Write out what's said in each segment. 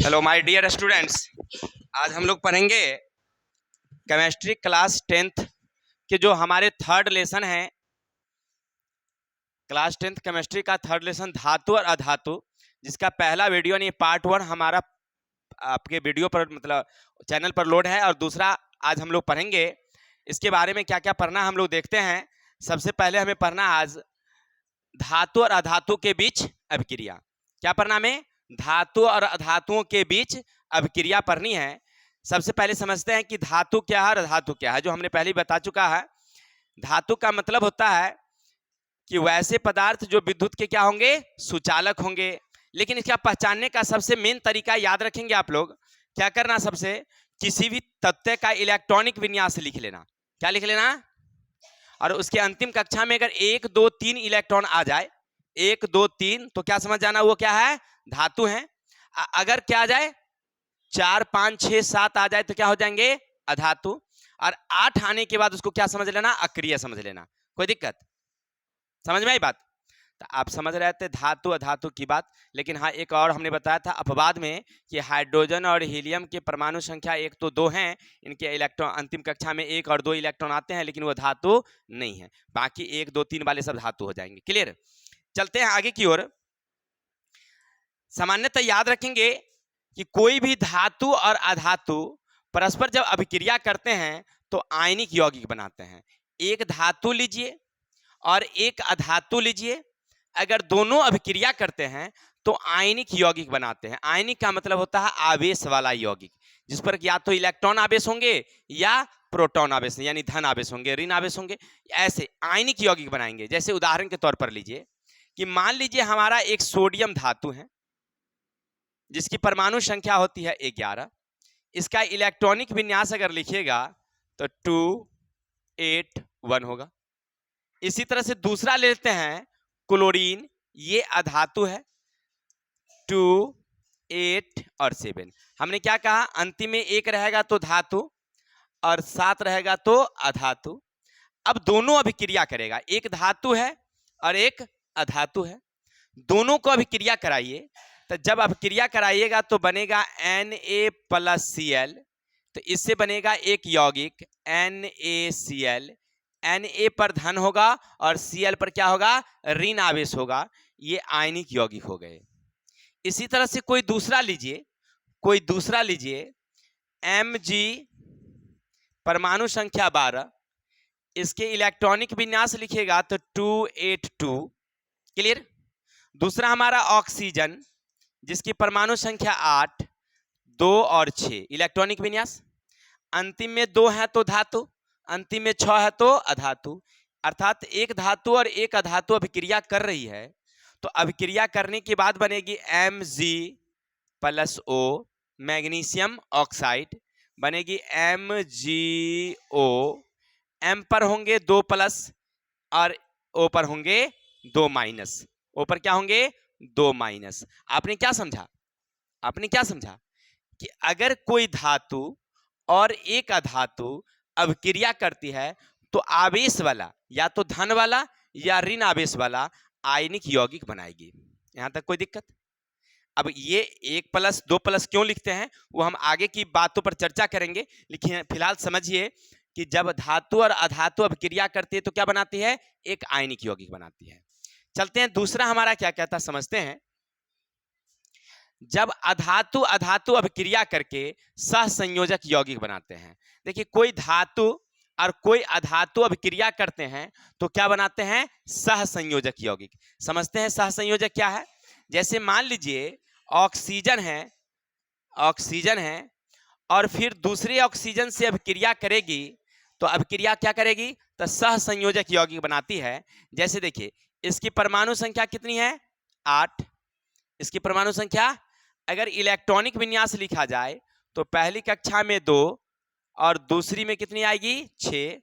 Hello my dear students, आज हम लोग पढ़ेंगे केमिस्ट्री क्लास 10th के जो हमारे थर्ड लेसन है। क्लास 10th केमिस्ट्री का थर्ड लेसन धातु और अधातु, जिसका पहला वीडियो नहीं पार्ट 1 हमारा आपके वीडियो पर मतलब चैनल पर लोड है, और दूसरा आज हम लोग पढ़ेंगे। इसके बारे में क्या क्या पढ़ना हम लोग देखते हैं। सबसे पहले हमें पढ़ना आज धातु और अधातु के बीच अभिक्रिया। क्या पढ़ना हमें? धातु और अधातुओं के बीच अभिक्रिया पढ़नी है। सबसे पहले समझते हैं कि धातु क्या है और अधातु क्या है, जो हमने पहले बता चुका है। धातु का मतलब होता है कि वैसे पदार्थ जो विद्युत के क्या होंगे, सुचालक होंगे। लेकिन इसका पहचानने का सबसे मेन तरीका याद रखेंगे आप लोग, क्या करना, सबसे किसी भी तत्व का इलेक्ट्रॉनिक विन्यास लिख लेना। क्या लिख लेना? और उसके अंतिम कक्षा में अगर 1 2 3 इलेक्ट्रॉन आ जाए, 1 2 3, तो क्या समझ जाना वो क्या है, धातु है। अगर क्या आ जाए 4 5 6 7 आ जाए तो क्या हो जाएंगे, अधातु। और 8 आने के बाद उसको क्या समझ लेना, अक्रिय समझ लेना। कोई दिक्कत? समझ में आई बात? तो आप समझ रहे थे धातु अधातु की बात। लेकिन हाँ, एक और हमने बताया था अपवाद में कि हाइड्रोजन और हीलियम के परमाणु संख्या 1 तो 2 हैं, इनके इलेक्ट्रॉन अंतिम कक्षा में 1 और 2 इलेक्ट्रॉन आते हैं, लेकिन वो धातु नहीं है। बाकी 1 2 3 वाले सब धातु हो जाएंगे। क्लियर? चलते हैं आगे की ओर। सामान्यतः याद रखेंगे कि कोई भी धातु और अधातु परस्पर जब अभिक्रिया करते हैं तो आयनिक यौगिक बनाते हैं। एक धातु लीजिए और एक अधातु लीजिए, अगर दोनों अभिक्रिया करते हैं तो आयनिक यौगिक बनाते हैं। आयनिक का मतलब होता है आवेश वाला यौगिक, जिस पर या तो इलेक्ट्रॉन आवेश होंगे या प्रोटॉन आवेश यानी धन आवेश होंगे, ऋण आवेश होंगे। ऐसे आयनिक यौगिक बनाएंगे। जैसे उदाहरण के तौर पर लीजिए कि मान लीजिए हमारा एक सोडियम धातु है जिसकी परमाणु संख्या होती है 11। इसका इलेक्ट्रॉनिक विन्यास अगर लिखिएगा तो 2 8 1 होगा। इसी तरह से दूसरा लेते हैं क्लोरीन, ये अधातु है, 2 8 और 7। हमने क्या कहा, अंतिम में 1 रहेगा तो धातु और 7 रहेगा तो अधातु। अब दोनों अभिक्रिया करेगा, एक धातु है और एक अधातु है, दोनों को अभिक्रिया कराइए। तो जब अभिक्रिया कराइएगा तो बनेगा Na+Cl, तो इससे बनेगा एक यौगिक NaCl। Na पर धन होगा और Cl पर क्या होगा, ऋण आवेश होगा। ये आयनिक यौगिक हो गए। इसी तरह से कोई दूसरा लीजिए, Mg परमाणु संख्या 12, इसके इलेक्ट्रॉनिक विन्यास लिखेगा तो 282। क्लियर? दूसरा हमारा ऑक्सीजन, जिसकी परमाणु संख्या 8, 2 और 6 इलेक्ट्रॉनिक विन्यास। अंतिम में 2 है तो धातु, अंतिम में 6 है तो अधातु। अर्थात एक धातु और एक अधातु अभिक्रिया कर रही है, तो अभिक्रिया करने के बाद बनेगी Mg+O, मैग्नीशियम ऑक्साइड बनेगी MgO। M पर होंगे 2+ और O पर होंगे 2-। O पर क्या होंगे, 2-। आपने क्या समझा कि अगर कोई धातु और एक अधातु अभिक्रिया करती है तो आवेश वाला या तो धन वाला या ऋण आवेश वाला आयनिक यौगिक बनाएगी। यहां तक कोई दिक्कत? अब ये 1+ 2+ क्यों लिखते हैं वो हम आगे की बातों पर चर्चा करेंगे, लेकिन फिलहाल समझिए कि जब धातु और अधातु अभिक्रिया करती है तो क्या बनाती है, एक आयनिक यौगिक बनाती है। चलते हैं दूसरा हमारा क्या कहता समझते हैं। जब अधातु अधातु अभिक्रिया करके सहसंयोजक यौगिक बनाते हैं। देखिए, कोई धातु और कोई अधातु अभिक्रिया करते हैं तो क्या बनाते हैं, सहसंयोजक यौगिक। समझते हैं सहसंयोजक क्या है। जैसे मान लीजिए ऑक्सीजन है और फिर दूसरे ऑक्सीजन से अभिक्रिया करेगी, तो अभिक्रिया क्या करेगी, तो सहसंयोजक यौगिक बनाती है। जैसे देखिए, इसकी परमाणु संख्या कितनी है, 8। इसकी परमाणु संख्या, अगर इलेक्ट्रॉनिक विन्यास लिखा जाए तो पहली कक्षा में 2 और दूसरी में कितनी आएगी, 6।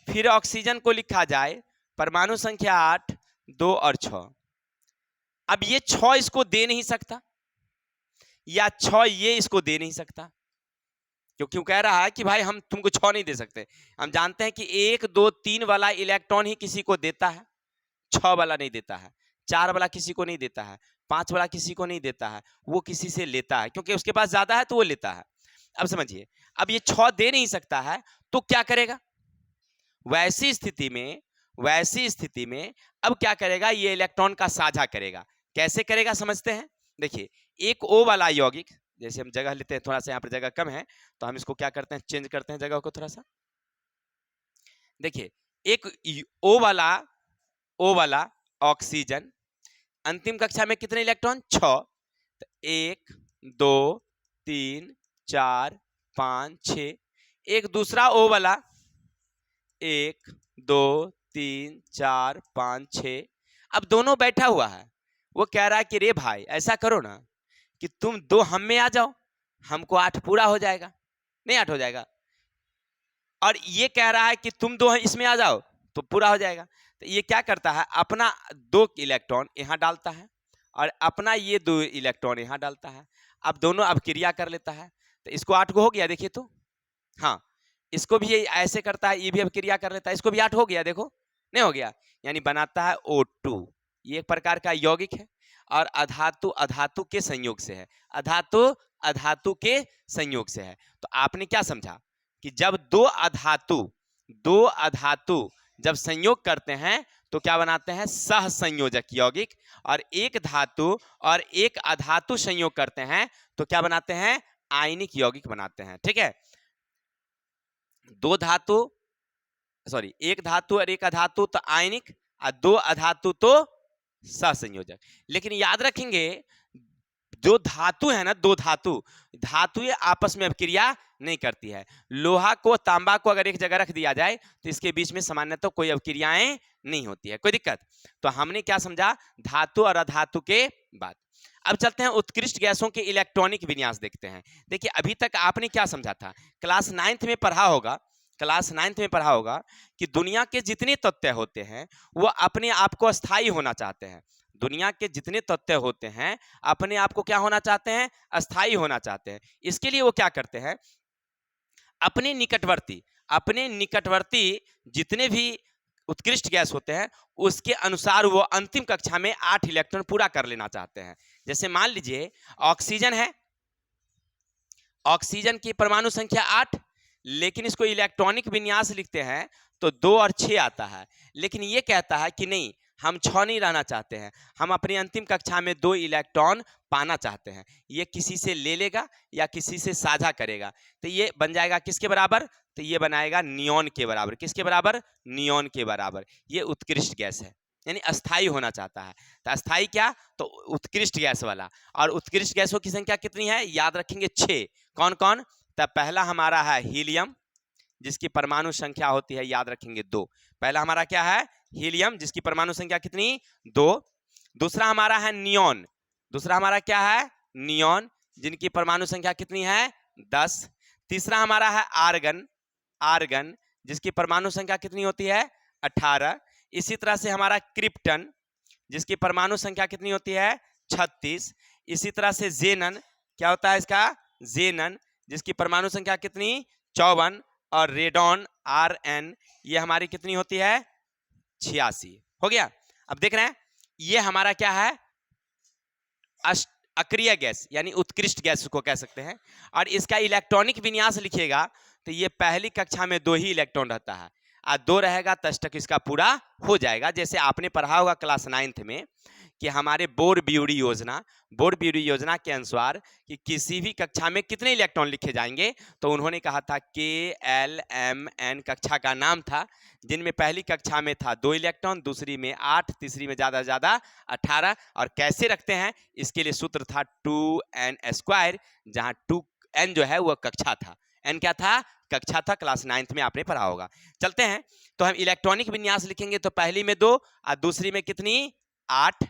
फिर ऑक्सीजन को लिखा जाए परमाणु संख्या 8, 2 और 6। अब ये 6 इसको दे नहीं सकता या 6 ये इसको दे नहीं सकता, क्यों कह रहा है कि भाई हम तुमको 6 नहीं दे सकते। हम जानते हैं कि 1 2 3 वाला इलेक्ट्रॉन ही किसी को देता है, 6 वाला नहीं देता है, 4 वाला किसी को नहीं देता है, 5 वाला किसी को नहीं देता है, वो किसी से लेता है, क्योंकि उसके पास ज्यादा है तो वो लेता है। अब समझिए, अब ये 6 दे नहीं सकता है तो क्या करेगा? वैसी स्थिति में अब क्या करेगा? ये इलेक्ट्रॉन का साझा करेगा। कैसे करेगा समझते हैं। देखिए, एक O वाला यौगिक, जैसे हम जगह लेते हैं, थोड़ा सा यहाँ पर जगह कम है तो हम इसको क्या करते हैं, चेंज करते हैं जगह को थोड़ा सा। देखिए, एक O वाला ऑक्सीजन, अंतिम कक्षा में कितने इलेक्ट्रॉन? 6। 1 2 3 4 5 6। एक दूसरा O वाला 1 2 3 4 5 6। अब दोनों बैठा हुआ है, वो कह रहा है कि रे भाई ऐसा करो ना कि तुम 2 हम में आ जाओ, हमको 8 पूरा हो जाएगा। नहीं 8 हो जाएगा, और ये कह रहा है कि तुम 2 इसमें आ जाओ तो पूरा हो जाएगा। तो ये क्या करता है, अपना 2 इलेक्ट्रॉन यहाँ डालता है और अपना ये 2 इलेक्ट्रॉन यहाँ डालता है। अब दोनों अभिक्रिया कर लेता है, तो इसको 8 को हो गया, देखिए तो। हाँ, इसको भी ये ऐसे करता है, ये भी अभिक्रिया कर लेता है, इसको भी 8 हो गया, देखो नहीं हो गया, यानी बनाता है O2। ये एक प्रकार का यौगिक है, और अधातु अधातु के संयोग से है, अधातु अधातु के संयोग से है। तो आपने क्या समझा कि जब दो अधातु जब संयोग करते हैं तो क्या बनाते हैं? सह संयोजक यौगिक। और एक धातु और एक अधातु संयोग करते हैं तो क्या बनाते हैं? आयनिक यौगिक बनाते हैं। ठीक है, एक धातु और एक अधातु तो आयनिक, और 2 अधातु तो सहसंयोजक। लेकिन याद रखेंगे, जो धातु है ना, 2 धातु ये आपस में अभिक्रिया नहीं करती है। लोहा को, तांबा को अगर एक जगह रख दिया जाए तो इसके बीच में सामान्यतः कोई अभिक्रियाएं नहीं होती है, कोई दिक्कत। तो हमने क्या समझा? धातु और अधातु के बाद। अब चलते हैं उत्कृष्ट गैसों के इलेक्ट्रॉनिक विन्यास देखते हैं। देखिए, अभी तक आपने क्या समझा था? क्लास 9th में पढ़ा होगा कि दुनिया के जितने तत्व होते हैं वो अपने आप को अस्थायी होना चाहते हैं। दुनिया के जितने तत्व होते हैं अपने आप को क्या होना चाहते हैं? अस्थायी होना चाहते हैं। इसके लिए वो क्या करते हैं? अपने निकटवर्ती जितने भी उत्कृष्ट गैस होते हैं उसके अनुसार वो अंतिम कक्षा में 8 इलेक्ट्रॉन पूरा कर लेना चाहते हैं। जैसे मान लीजिए ऑक्सीजन है, ऑक्सीजन की परमाणु संख्या 8, लेकिन इसको इलेक्ट्रॉनिक विन्यास लिखते हैं तो 2 और 6 आता है। लेकिन ये कहता है कि नहीं, हम 6 नहीं रहना चाहते हैं, हम अपनी अंतिम कक्षा में 2 इलेक्ट्रॉन पाना चाहते हैं। ये किसी से ले लेगा या किसी से साझा करेगा, तो ये बन जाएगा किसके बराबर? तो ये बनाएगा नियॉन के बराबर। किसके बराबर? नियॉन के बराबर। ये उत्कृष्ट गैस है, यानी अस्थायी होना चाहता है। तो अस्थायी क्या? तो उत्कृष्ट गैस वाला। और उत्कृष्ट गैसों की संख्या कितनी है? याद रखेंगे 6। कौन कौन? तो पहला हमारा है हीलियम, जिसकी परमाणु संख्या होती है, याद रखेंगे 2। पहला हमारा क्या है? हीलियम, जिसकी परमाणु संख्या कितनी? 2। दूसरा हमारा है नियॉन। दूसरा हमारा क्या है? नियॉन, जिनकी परमाणु संख्या कितनी है? 10। तीसरा हमारा है आर्गन, जिसकी परमाणु संख्या कितनी होती है? 18। इसी तरह से हमारा क्रिप्टन, जिसकी परमाणु संख्या कितनी होती है? 36। इसी तरह से जेनन, क्या होता है इसका? जेनन, जिसकी परमाणु संख्या कितनी? 54। और रेडॉन Rn, ये हमारी कितनी होती है? 86। हो गया। अब देख रहे हैं, ये हमारा क्या है? अक्रिय गैस, यानी उत्कृष्ट गैस को कह सकते हैं। और इसका इलेक्ट्रॉनिक विन्यास लिखिएगा तो ये पहली कक्षा में 2 ही इलेक्ट्रॉन रहता है, और 2 रहेगा तक इसका पूरा हो जाएगा। जैसे आपने पढ़ा होगा क्लास 9th में कि हमारे बोर-ब्यूरी योजना के अनुसार कि किसी भी कक्षा में कितने इलेक्ट्रॉन लिखे जाएंगे, तो उन्होंने कहा था KLMN कक्षा का नाम था, जिनमें पहली कक्षा में था 2 इलेक्ट्रॉन, दूसरी में 8, तीसरी में ज़्यादा से ज़्यादा 18। और कैसे रखते हैं इसके लिए सूत्र था 2n², जहाँ 2n जो है वह कक्षा था, n क्या था? कक्षा था। क्लास 9th में आपने पढ़ा होगा। चलते हैं, तो हम इलेक्ट्रॉनिक विन्यास लिखेंगे तो पहली में 2 और दूसरी में कितनी? 8।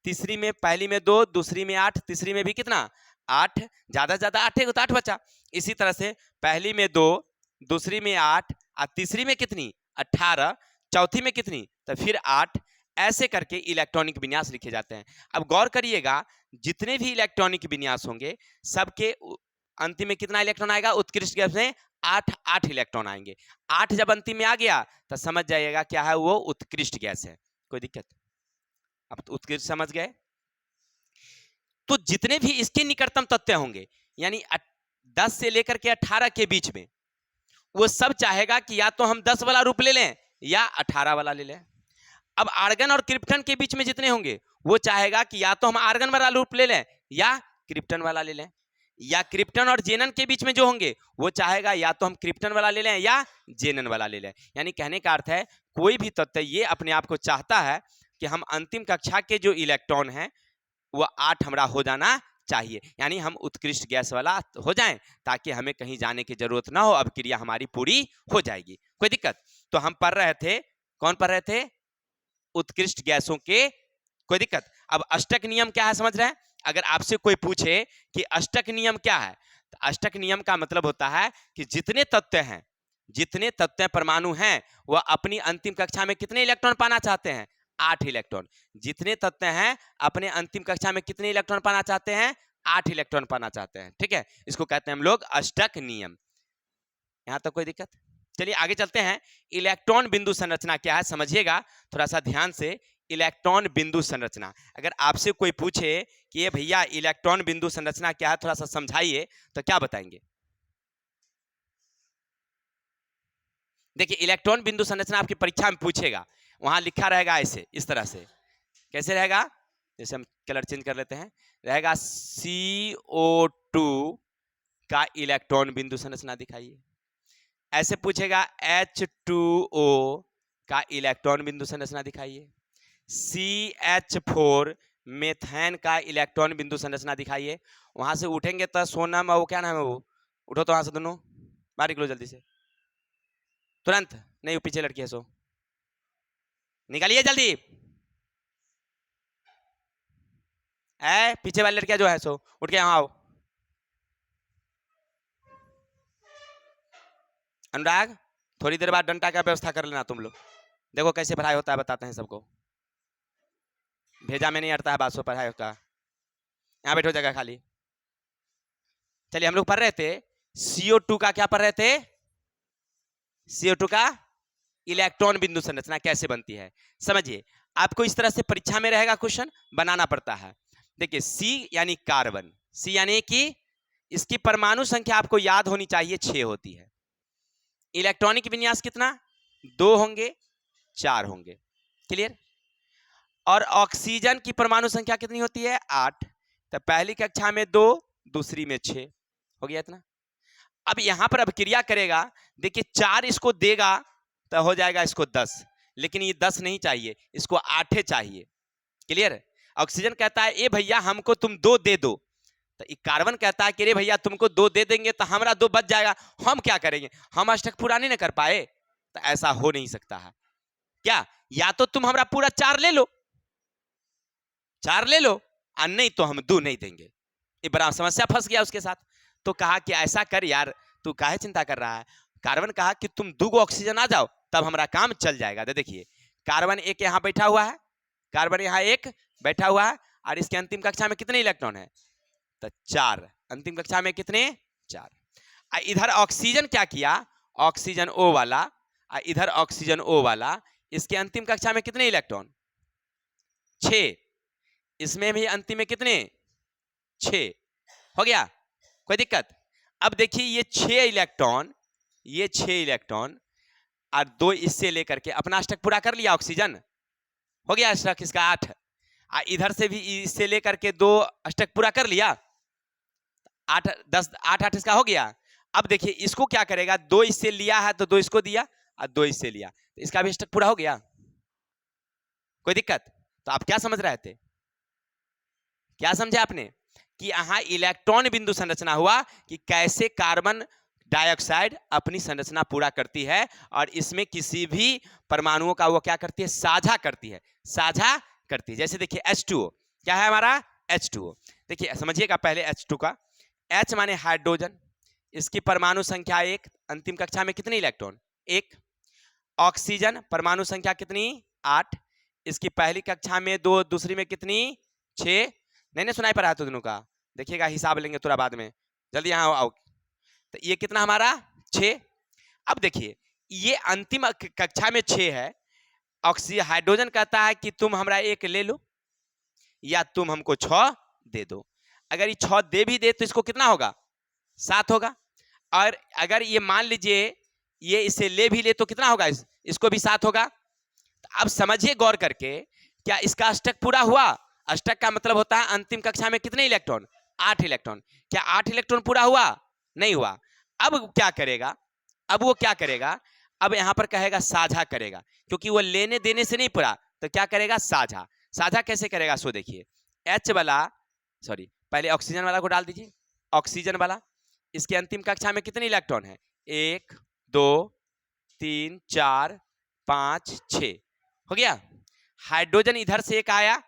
तीसरी में, पहली में 2, दूसरी में 8, तीसरी में भी कितना? 8। ज्यादा ज्यादा 8 है तो 8 बचा। इसी तरह से पहली में 2, दूसरी में 8 और तीसरी में कितनी? 18। चौथी में कितनी? तो फिर 8। ऐसे करके इलेक्ट्रॉनिक विन्यास लिखे जाते हैं। अब गौर करिएगा, जितने भी इलेक्ट्रॉनिक विन्यास होंगे सबके अंतिम में कितना इलेक्ट्रॉन आएगा? उत्कृष्ट गैस में 8 इलेक्ट्रॉन आएंगे। 8 जब अंतिम में आ गया तो समझ जाइएगा क्या है? वो उत्कृष्ट गैस है। कोई दिक्कत? अब उत्कृष्ट समझ गए। तो जितने भी इसके निकटतम तत्व होंगे यानी 10 से लेकर के 18 के बीच में, वो सब चाहेगा कि या तो हम 10 वाला रूप ले लें या 18 वाला ले लें। अब आर्गन और क्रिप्टन के बीच में जितने होंगे वो चाहेगा कि या तो हम आर्गन वाला रूप ले लें या क्रिप्टन वाला ले लें, या क्रिप्टन और जेनन के बीच में जो होंगे वो चाहेगा या तो हम क्रिप्टन वाला ले लें या जेनन वाला ले लें। यानी कहने का अर्थ है कोई भी तत्व ये अपने आप को चाहता है कि हम अंतिम कक्षा के जो इलेक्ट्रॉन हैं वो 8 हमरा हो जाना चाहिए, यानी हम उत्कृष्ट गैस वाला हो जाएं ताकि हमें कहीं जाने की जरूरत ना हो, अभिक्रिया हमारी पूरी हो जाएगी। कोई दिक्कत? तो हम पढ़ रहे थे, कौन पढ़ रहे थे? उत्कृष्ट गैसों के। कोई दिक्कत? अब अष्टक नियम क्या है समझ रहे हैं? अगर आपसे कोई पूछे कि अष्टक नियम क्या है, तो अष्टक नियम का मतलब होता है कि जितने तत्व हैं, जितने तत्व परमाणु हैं, वह अपनी अंतिम कक्षा में कितने इलेक्ट्रॉन पाना चाहते हैं? 8 इलेक्ट्रॉन। जितने तत्व हैं अपने अंतिम कक्षा में कितने इलेक्ट्रॉन पाना चाहते हैं? 8 इलेक्ट्रॉन पाना चाहते हैं। ठीक है, इसको कहते हैं हम लोग अष्टक नियम। यहां तक कोई दिक्कत? चलिए आगे चलते हैं। इलेक्ट्रॉन बिंदु संरचना क्या है समझिएगा थोड़ा सा ध्यान से। इलेक्ट्रॉन बिंदु संरचना, अगर आपसे कोई पूछे कि ये भैया इलेक्ट्रॉन बिंदु संरचना क्या है, थोड़ा सा समझाइए, तो क्या बताएंगे? देखिए इलेक्ट्रॉन बिंदु संरचना आपकी परीक्षा में पूछेगा, वहां लिखा रहेगा ऐसे, इस तरह से। कैसे रहेगा? जैसे हम कलर चेंज कर लेते हैं, रहेगा CO2 का इलेक्ट्रॉन बिंदु संरचना दिखाइए। ऐसे पूछेगा H2O का इलेक्ट्रॉन बिंदु संरचना दिखाइए। CH4 मेथेन का इलेक्ट्रॉन बिंदु संरचना दिखाइए। वहां से उठेंगे तो सोनम, वो क्या नाम है, वो उठो तो वहां से दोनों बाहर निकलो जल्दी से, तुरंत। नहीं, वो पीछे लड़की है, सो निकालिए जल्दी। पीछे वाली लड़कियां जो है सो उठ के यहां आओ। अनुराग, थोड़ी देर बाद डंडा का व्यवस्था कर लेना तुम लोग। देखो कैसे पढ़ाई होता है, बताते हैं सबको। भेजा में नहीं अड़ता है बात, सो पढ़ाई होता है। यहाँ बैठो जगह खाली। चलिए हम लोग पढ़ रहे थे CO2 का, क्या पढ़ रहे थे? CO2 का इलेक्ट्रॉन बिंदु संरचना कैसे बनती है समझिए। आपको इस तरह से परीक्षा में रहेगा, क्वेश्चन बनाना पड़ता है। देखिए C यानी कार्बन, C यानी कि इसकी परमाणु संख्या आपको याद होनी चाहिए, 6 होती है। इलेक्ट्रॉनिक विन्यास कितना? 2 होंगे, 4 होंगे। क्लियर? और ऑक्सीजन की परमाणु संख्या कितनी होती है? 8। तो पहली कक्षा में 2, दूसरी में 6, हो गया इतना। अब यहां पर अभिक्रिया करेगा, देखिए 4 इसको देगा तो हो जाएगा इसको 10, लेकिन ये 10 नहीं चाहिए, इसको 8 चाहिए। क्लियर? ऑक्सीजन कहता है ए भैया हमको तुम 2 दे दो, तो कार्बन कहता है कि रे भैया तुमको 2 दे देंगे तो हमारा 2 बच जाएगा, हम क्या करेंगे, हम अष्टक पूरा नहीं ना कर पाए। तो ऐसा हो नहीं सकता है। क्या? या तो तुम हमारा पूरा 4 ले लो, 4 ले लो, और नहीं तो हम 2 नहीं देंगे। ये बड़ा समस्या फंस गया उसके साथ। तो कहा कि ऐसा कर यार, तू काहे चिंता कर रहा है। कार्बन कहा कि तुम 2 ऑक्सीजन आ जाओ तब हमारा काम चल जाएगा। तो देखिए कार्बन एक यहाँ बैठा हुआ है, कार्बन यहाँ एक बैठा हुआ है, और इसके अंतिम कक्षा में कितने इलेक्ट्रॉन है? तो 4। अंतिम कक्षा में कितने? 4। इधर ऑक्सीजन क्या किया? ऑक्सीजन O वाला, इधर ऑक्सीजन O वाला, इसके अंतिम कक्षा में कितने इलेक्ट्रॉन? 6। इसमें भी अंतिम में कितने? 6। हो गया? कोई दिक्कत? अब देखिए ये 6 इलेक्ट्रॉन, ये 6 इलेक्ट्रॉन और 2 इससे लेकर के अपना अष्टक पूरा कर लिया। ऑक्सीजन हो गया अष्टक इसका 8, इधर से भी इससे लेकर के 2 अष्टक पूरा कर लिया, 8 10 8 8 इसका हो गया। अब देखिए इसको क्या करेगा, 2 इससे लिया है तो 2 इसको दिया और 2 इससे लिया, तो इसका भी अष्टक पूरा हो गया। कोई दिक्कत? तो आप क्या समझ रहे थे? क्या समझे आपने? कि यहाँ इलेक्ट्रॉन बिंदु संरचना हुआ कि कैसे कार्बन डाइऑक्साइड अपनी संरचना पूरा करती है, और इसमें किसी भी परमाणुओं का वो क्या करती है? साझा करती है, साझा करती है। जैसे देखिए H2O क्या है हमारा? H2O। देखिए समझिएगा पहले H2 का। H माने हाइड्रोजन, इसकी परमाणु संख्या 1, अंतिम कक्षा में कितने इलेक्ट्रॉन? 1। ऑक्सीजन परमाणु संख्या कितनी? 8, इसकी पहली कक्षा में 2, दूसरी में कितनी? 6। नहीं सुनाई पड़ा है तो दोनों का, देखिएगा हिसाब लेंगे थोड़ा बाद में, जल्दी यहाँ आओ। तो ये कितना हमारा? 6। अब देखिए ये अंतिम कक्षा में 6 है। ऑक्सीजन हाइड्रोजन कहता है कि तुम हमरा 1 ले लो या तुम हमको 6 दे दो। अगर ये 6 दे भी दे तो इसको कितना होगा, 7 होगा। और अगर ये मान लीजिए ये इसे ले भी ले तो कितना होगा, इसको भी 7 होगा। तो अब समझिए गौर करके, क्या इसका अष्टक पूरा हुआ? अष्टक का मतलब होता है अंतिम कक्षा में कितने इलेक्ट्रॉन, 8 इलेक्ट्रॉन। क्या 8 इलेक्ट्रॉन पूरा हुआ? नहीं हुआ। अब क्या करेगा, अब वो क्या करेगा, अब यहां पर कहेगा साझा करेगा, क्योंकि वो लेने देने से नहीं पूरा, तो क्या करेगा, साझा। साझा कैसे करेगा, सो देखिए, H वाला, सॉरी पहले ऑक्सीजन वाला को डाल दीजिए, ऑक्सीजन वाला, इसके अंतिम कक्षा में कितने इलेक्ट्रॉन है, 1 2 3 4 5 6, हो गया। हाइड्रोजन इधर से एक आया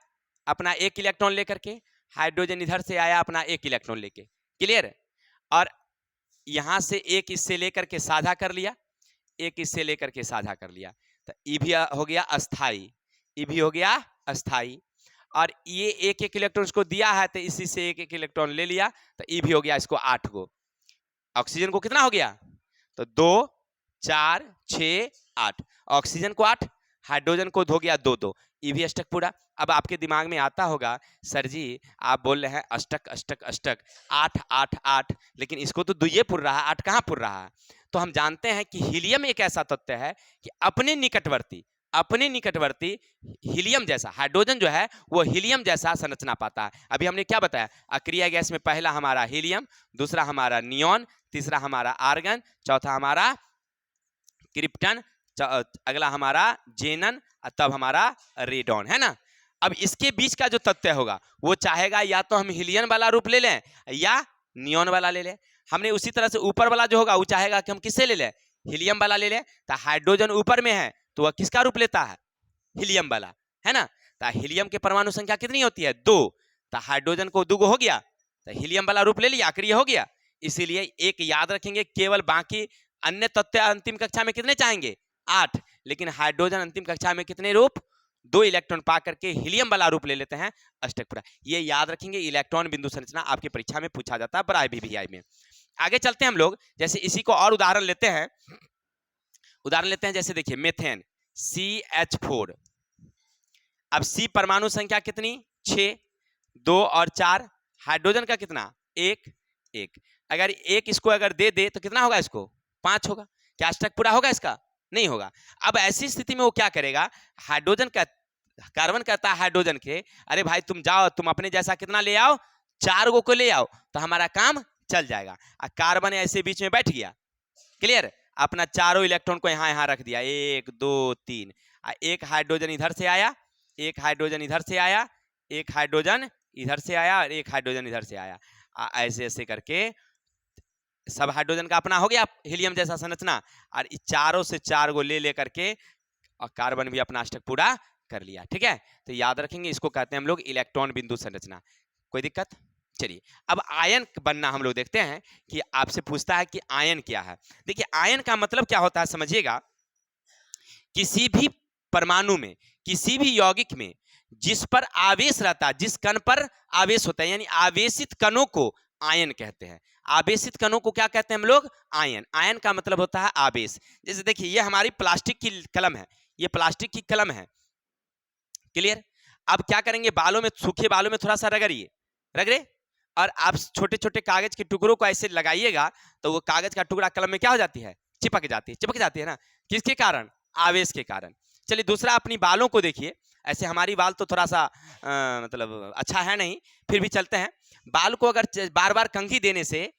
अपना 1 इलेक्ट्रॉन लेकर के, हाइड्रोजन इधर से आया अपना 1 इलेक्ट्रॉन लेके, क्लियर। और यहां से एक इससे लेकर के साझा कर लिया, एक इससे लेकर के साझा कर लिया, तो ई भी हो गया अस्थाई, ई भी हो गया अस्थाई। और ये एक एक इलेक्ट्रॉन इसको दिया है, तो इसी से एक एक इलेक्ट्रॉन ले लिया, तो ई भी हो गया इसको 8 गो। ऑक्सीजन को कितना हो गया, तो 2 4 6 8, ऑक्सीजन को 8, हाइड्रोजन को हो गया 2 2, ई भी अष्टक पूरा। अब आपके दिमाग में आता होगा, सर जी आप बोल रहे हैं अष्टक अष्टक अष्टक 8 8 8, लेकिन इसको तो 2 ये पुर रहा है, 8 कहाँ पुर रहा है? तो हम जानते हैं कि हीलियम एक ऐसा तत्व है कि अपने निकटवर्ती हीलियम जैसा, हाइड्रोजन जो है वो हीलियम जैसा संरचना पाता है। अभी हमने क्या बताया, अक्रिय गैस में पहला हमारा हीलियम, दूसरा हमारा नियॉन, तीसरा हमारा आर्गन, चौथा हमारा क्रिप्टन, अगला हमारा जेनन, तब हमारा रेडॉन, है ना। अब इसके बीच का जो तत्व होगा वो चाहेगा या तो हम हीलियम वाला रूप ले लें या नियॉन वाला ले लें। हमने उसी तरह से ऊपर वाला जो होगा वो चाहेगा कि हम किससे ले लें, हीलियम वाला ले लें। तो हाइड्रोजन ऊपर में है तो वह किसका रूप लेता है, हीलियम वाला, है ना। तो हीलियम की परमाणु संख्या कितनी होती है, 2, तो हाइड्रोजन को 2 हो गया, तो हीलियम वाला रूप ले लिया, अक्रिय हो गया। इसीलिए एक याद रखेंगे, केवल बाकी अन्य तत्व अंतिम कक्षा में कितने चाहेंगे, 8, लेकिन हाइड्रोजन अंतिम कक्षा में कितने रूप, 2 इलेक्ट्रॉन पा करके हीलियम वाला रूप ले लेते हैं, अष्टक पूरा। ये याद रखेंगे, इलेक्ट्रॉन बिंदु संरचना आपकी परीक्षा में पूछा जाता है बड़ा VVI में। आगे चलते हैं हम लोग, जैसे इसी को और उदाहरण लेते हैं, जैसे देखिए मेथेन CH4। अब C परमाणु संख्या कितनी, 6, 2 और 4, हाइड्रोजन का कितना, 1 1, अगर 1 इसको अगर दे दे तो कितना होगा, इसको 5 होगा। क्या अष्टक पूरा होगा इसका, नहीं होगा। अब ऐसी स्थिति में वो क्या करेगा, हाइड्रोजन का, कार्बन कहता है हाइड्रोजन के, अरे भाई तुम जाओ, तुम अपने जैसा कितना ले आओ, 4 गो को ले आओ, तो हमारा काम चल जाएगा। कार्बन ऐसे बीच में बैठ गया, क्लियर, अपना चारों इलेक्ट्रॉन को यहाँ रख दिया, 1 2 3, एक हाइड्रोजन इधर से आया, एक हाइड्रोजन इधर से आया, एक हाइड्रोजन इधर से आया और एक हाइड्रोजन इधर से आया, ऐसे ऐसे करके सब हाइड्रोजन का अपना हो गया हीलियम जैसा संरचना, और चारों से 4 गो ले लेकर के और कार्बन भी अपना अष्टक पूरा कर लिया, ठीक है। तो याद रखेंगे, इसको कहते हैं हम लोग इलेक्ट्रॉन बिंदु संरचना। कोई दिक्कत? चलिए अब आयन बनना हम लोग देखते हैं कि आपसे पूछता है कि आयन क्या है। देखिए आयन का मतलब क्या होता है समझिएगा, किसी भी परमाणु में, किसी भी यौगिक में जिस पर आवेश रहता है, जिस कण पर आवेश होता है, यानी आवेशित कणों को आयन कहते हैं। आवेशित कणों को क्या कहते हैं हम लोग, आयन। आयन का मतलब होता है आवेश। जैसे देखिए ये हमारी प्लास्टिक की कलम है, ये प्लास्टिक की कलम है, क्लियर। अब क्या करेंगे, बालों में, सूखे बालों में थोड़ा सा रगड़िए, रगड़े, और आप छोटे छोटे कागज के टुकड़ों को ऐसे लगाइएगा तो वो कागज का टुकड़ा कलम में क्या हो जाती है, चिपक जाती है ना, किसके कारण, आवेश के कारण। चलिए दूसरा, अपनी बालों को देखिए, ऐसे हमारी बाल तो थोड़ा सा मतलब अच्छा है नहीं, फिर भी चलते हैं। बाल को अगर बार बार कंघी देने से,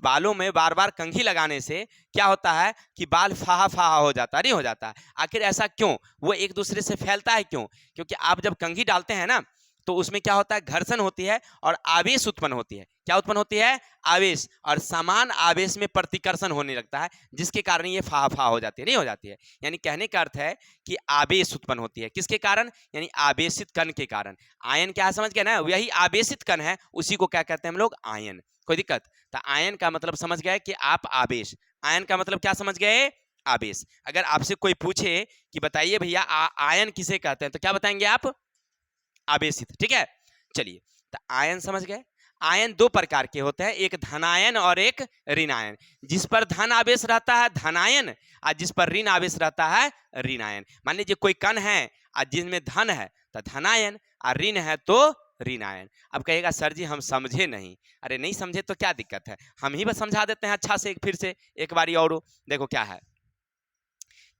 बालों में बार बार कंघी लगाने से क्या होता है कि बाल फाहा फाहा हो जाता है, नहीं हो जाता। आखिर ऐसा क्यों, वो एक दूसरे से फैलता है क्यों, क्योंकि आप जब कंघी डालते हैं ना तो उसमें क्या होता है, घर्षण होती है और आवेश उत्पन्न होती है। क्या उत्पन्न होती है, आवेश, और समान आवेश में प्रतिकर्षण होने लगता है, जिसके कारण ये फाहा फाहा हो जाती है, नहीं हो जाती है। यानी कहने का अर्थ है कि आवेश उत्पन्न होती है, किसके कारण, यानी आवेशित कण के कारण। आयन क्या है समझ गए ना, वही आवेशित कण है, उसी को क्या कहते हैं हम लोग, आयन। कोई दिक्कत? तो आयन का मतलब समझ गए कि आप आवेश, आयन का मतलब क्या समझ गए, आवेश। अगर आपसे कोई पूछे कि बताइए भैया आयन किसे कहते हैं, तो क्या बताएंगे आप, आवेशित, ठीक है। चलिए तो आयन समझ गए। आयन 2 प्रकार के होते हैं, एक धनायन और एक ऋण आयन। जिस पर धन आवेश रहता है धनायन, और जिस पर ऋण आवेश रहता है ऋणायन। मान लीजिए कोई कण है और जिसमें धन है तो धनायन, और ऋण है तो ऋण आयन। अब कहेगा सर जी हम समझे नहीं। अरे नहीं समझे तो क्या दिक्कत है, हम ही बस समझा देते हैं अच्छा से फिर से एक बारी और। देखो क्या है,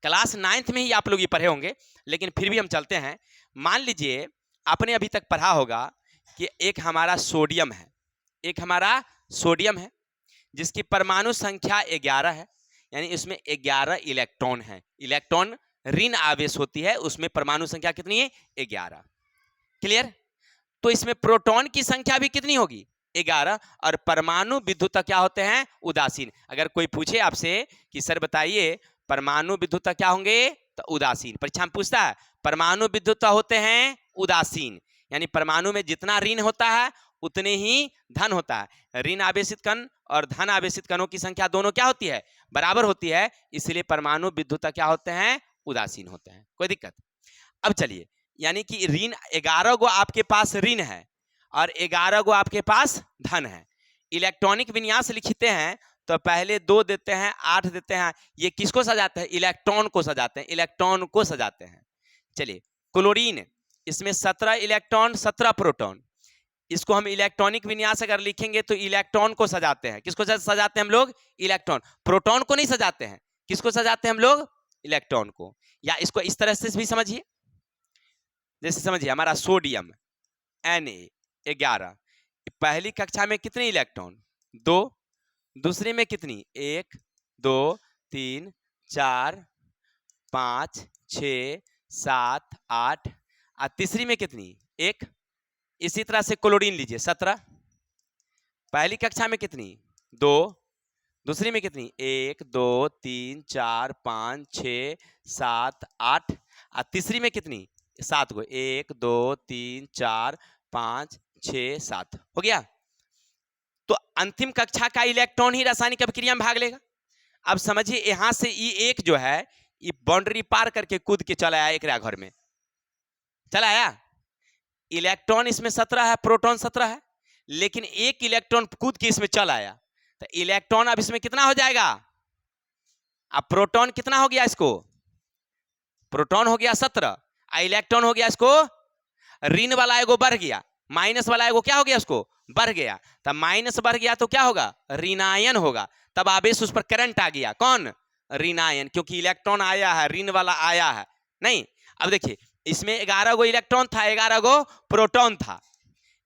क्लास 9th में ही आप लोग ये पढ़े होंगे, लेकिन फिर भी हम चलते हैं। मान लीजिए आपने अभी तक पढ़ा होगा कि एक हमारा सोडियम है, एक हमारा सोडियम है जिसकी परमाणु संख्या 11 है, यानी इसमें 11 इलेक्ट्रॉन है। इलेक्ट्रॉन ऋण आवेश होती है, उसमें परमाणु संख्या कितनी है? 11। क्लियर? तो इसमें प्रोटॉन की संख्या भी कितनी होगी? 11। और परमाणु विद्युत क्या होते हैं? उदासीन। अगर कोई पूछे आपसे कि सर बताइए परमाणु विद्युत क्या होंगे, तो उदासीन। परीक्षा में पूछता है परमाणु विद्युत होते हैं उदासीन, यानी परमाणु में जितना ऋण होता है उतने ही धन होता है। ऋण आवेशित कण और धन आवेशित कणों की संख्या दोनों क्या होती है? बराबर होती है, इसलिए परमाणु विद्युत क्या होते हैं? उदासीन होते हैं। कोई दिक्कत? अब चलिए, यानी कि ऋण 11 गो आपके पास ऋण है और 11 गो आपके पास धन है। इलेक्ट्रॉनिक विन्यास लिखते हैं तो पहले 2 देते हैं, 8 देते हैं। ये किसको सजाते हैं? इलेक्ट्रॉन को सजाते हैं, इलेक्ट्रॉन को सजाते हैं। चलिए, क्लोरीन, इसमें 17 इलेक्ट्रॉन 17 प्रोटॉन। इसको हम इलेक्ट्रॉनिक विन्यास अगर लिखेंगे तो इलेक्ट्रॉन को सजाते हैं। किसको सजाते हैं हम लोग? इलेक्ट्रॉन। प्रोटॉन को नहीं सजाते हैं। किसको सजाते हैं हम लोग? इलेक्ट्रॉन को। या इसको इस तरह से भी समझिए, जैसे समझिए हमारा सोडियम Na11, पहली कक्षा में कितने इलेक्ट्रॉन? 2। दूसरे में कितनी? 1 2 3 4 5 6 7 8। और तीसरी में कितनी? 1। इसी तरह से क्लोरीन लीजिए 17, पहली कक्षा में कितनी? 2। दूसरी में कितनी? 1 2 3 4 5 6 7 8। और तीसरी में कितनी? 7 को। 1 2 3 4 5 6 7 हो गया। तो अंतिम कक्षा का इलेक्ट्रॉन ही रासायनिक अभिक्रिया में भाग लेगा। अब समझिए यहां से E1 जो है ये बाउंड्री पार करके कूद के चला आया एक घर में, चला आया। इलेक्ट्रॉन इसमें 17 है, प्रोटॉन 17 है, लेकिन एक इलेक्ट्रॉन कूद के इसमें चला आया, तो इलेक्ट्रॉन अब इसमें कितना हो जाएगा? अब प्रोटॉन कितना हो गया इसको? प्रोटॉन हो गया 17, इलेक्ट्रॉन हो गया इसको ऋण वाला एगो बढ़ गया, माइनस वाला एगो क्या हो गया? उसको बढ़ गया। तब माइनस बढ़ गया तो क्या होगा? ऋणायन होगा। तब आवेश उस पर करंट आ गया। कौन? ऋणायन, क्योंकि इलेक्ट्रॉन आया है, ऋण वाला आया है नहीं। अब देखिए इसमें 11 गो इलेक्ट्रॉन था, 11 गो प्रोटॉन था।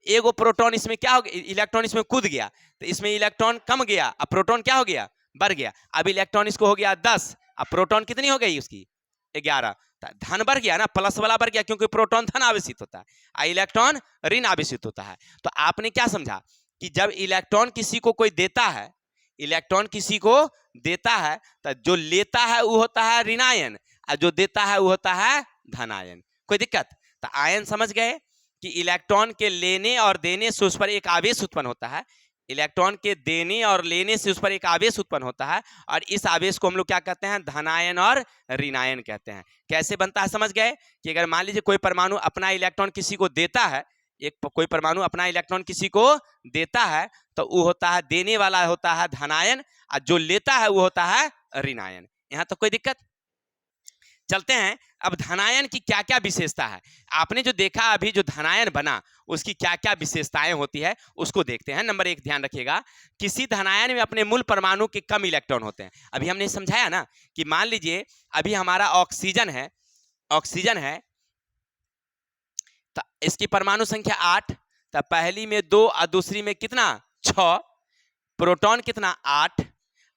एगो प्रोटॉन इसमें क्या हो गया? इलेक्ट्रॉन इसमें कूद गया, तो इसमें इलेक्ट्रॉन कम गया, अब प्रोटॉन क्या हो गया? बढ़ गया। अब इलेक्ट्रॉन इसको हो गया 10, अब प्रोटॉन कितनी हो गई उसकी? 11। धन बढ़ गया ना, प्लस वाला बढ़ गया, क्योंकि प्रोटॉन धन आवेशित होता है, इलेक्ट्रॉन ऋण आवेशित होता है। तो आपने क्या समझा कि जब इलेक्ट्रॉन किसी को कोई देता है, इलेक्ट्रॉन किसी को देता है, तो जो लेता है वो होता है ऋणायन और जो देता है वो होता है धनायन। कोई दिक्कत? तो आयन समझ गए कि इलेक्ट्रॉन के लेने और देने से उस पर एक आवेश उत्पन्न होता है। इलेक्ट्रॉन के देने और लेने से उस पर एक आवेश उत्पन्न होता है, और इस आवेश को हम लोग क्या कहते हैं? धनायन और ऋणायन कहते हैं। कैसे बनता है समझ गए कि अगर मान लीजिए कोई परमाणु अपना इलेक्ट्रॉन किसी को देता है, कोई परमाणु अपना इलेक्ट्रॉन किसी को देता है, तो वो होता है देने वाला होता है धनायन, और जो लेता है वो होता है ऋणायन। यहां तो कोई दिक्कत? चलते हैं अब धनायन की क्या क्या विशेषता है। आपने जो देखा अभी जो धनायन बना उसकी क्या क्या विशेषताएं होती है उसको देखते हैं। नंबर 1 ध्यान रखिएगा, किसी धनायन में अपने मूल परमाणु के कम इलेक्ट्रॉन होते हैं। अभी हमने समझाया ना कि मान लीजिए अभी हमारा ऑक्सीजन है, ऑक्सीजन है तो इसकी परमाणु संख्या 8, तो पहली में 2 और दूसरी में कितना? 6। प्रोटॉन कितना? 8।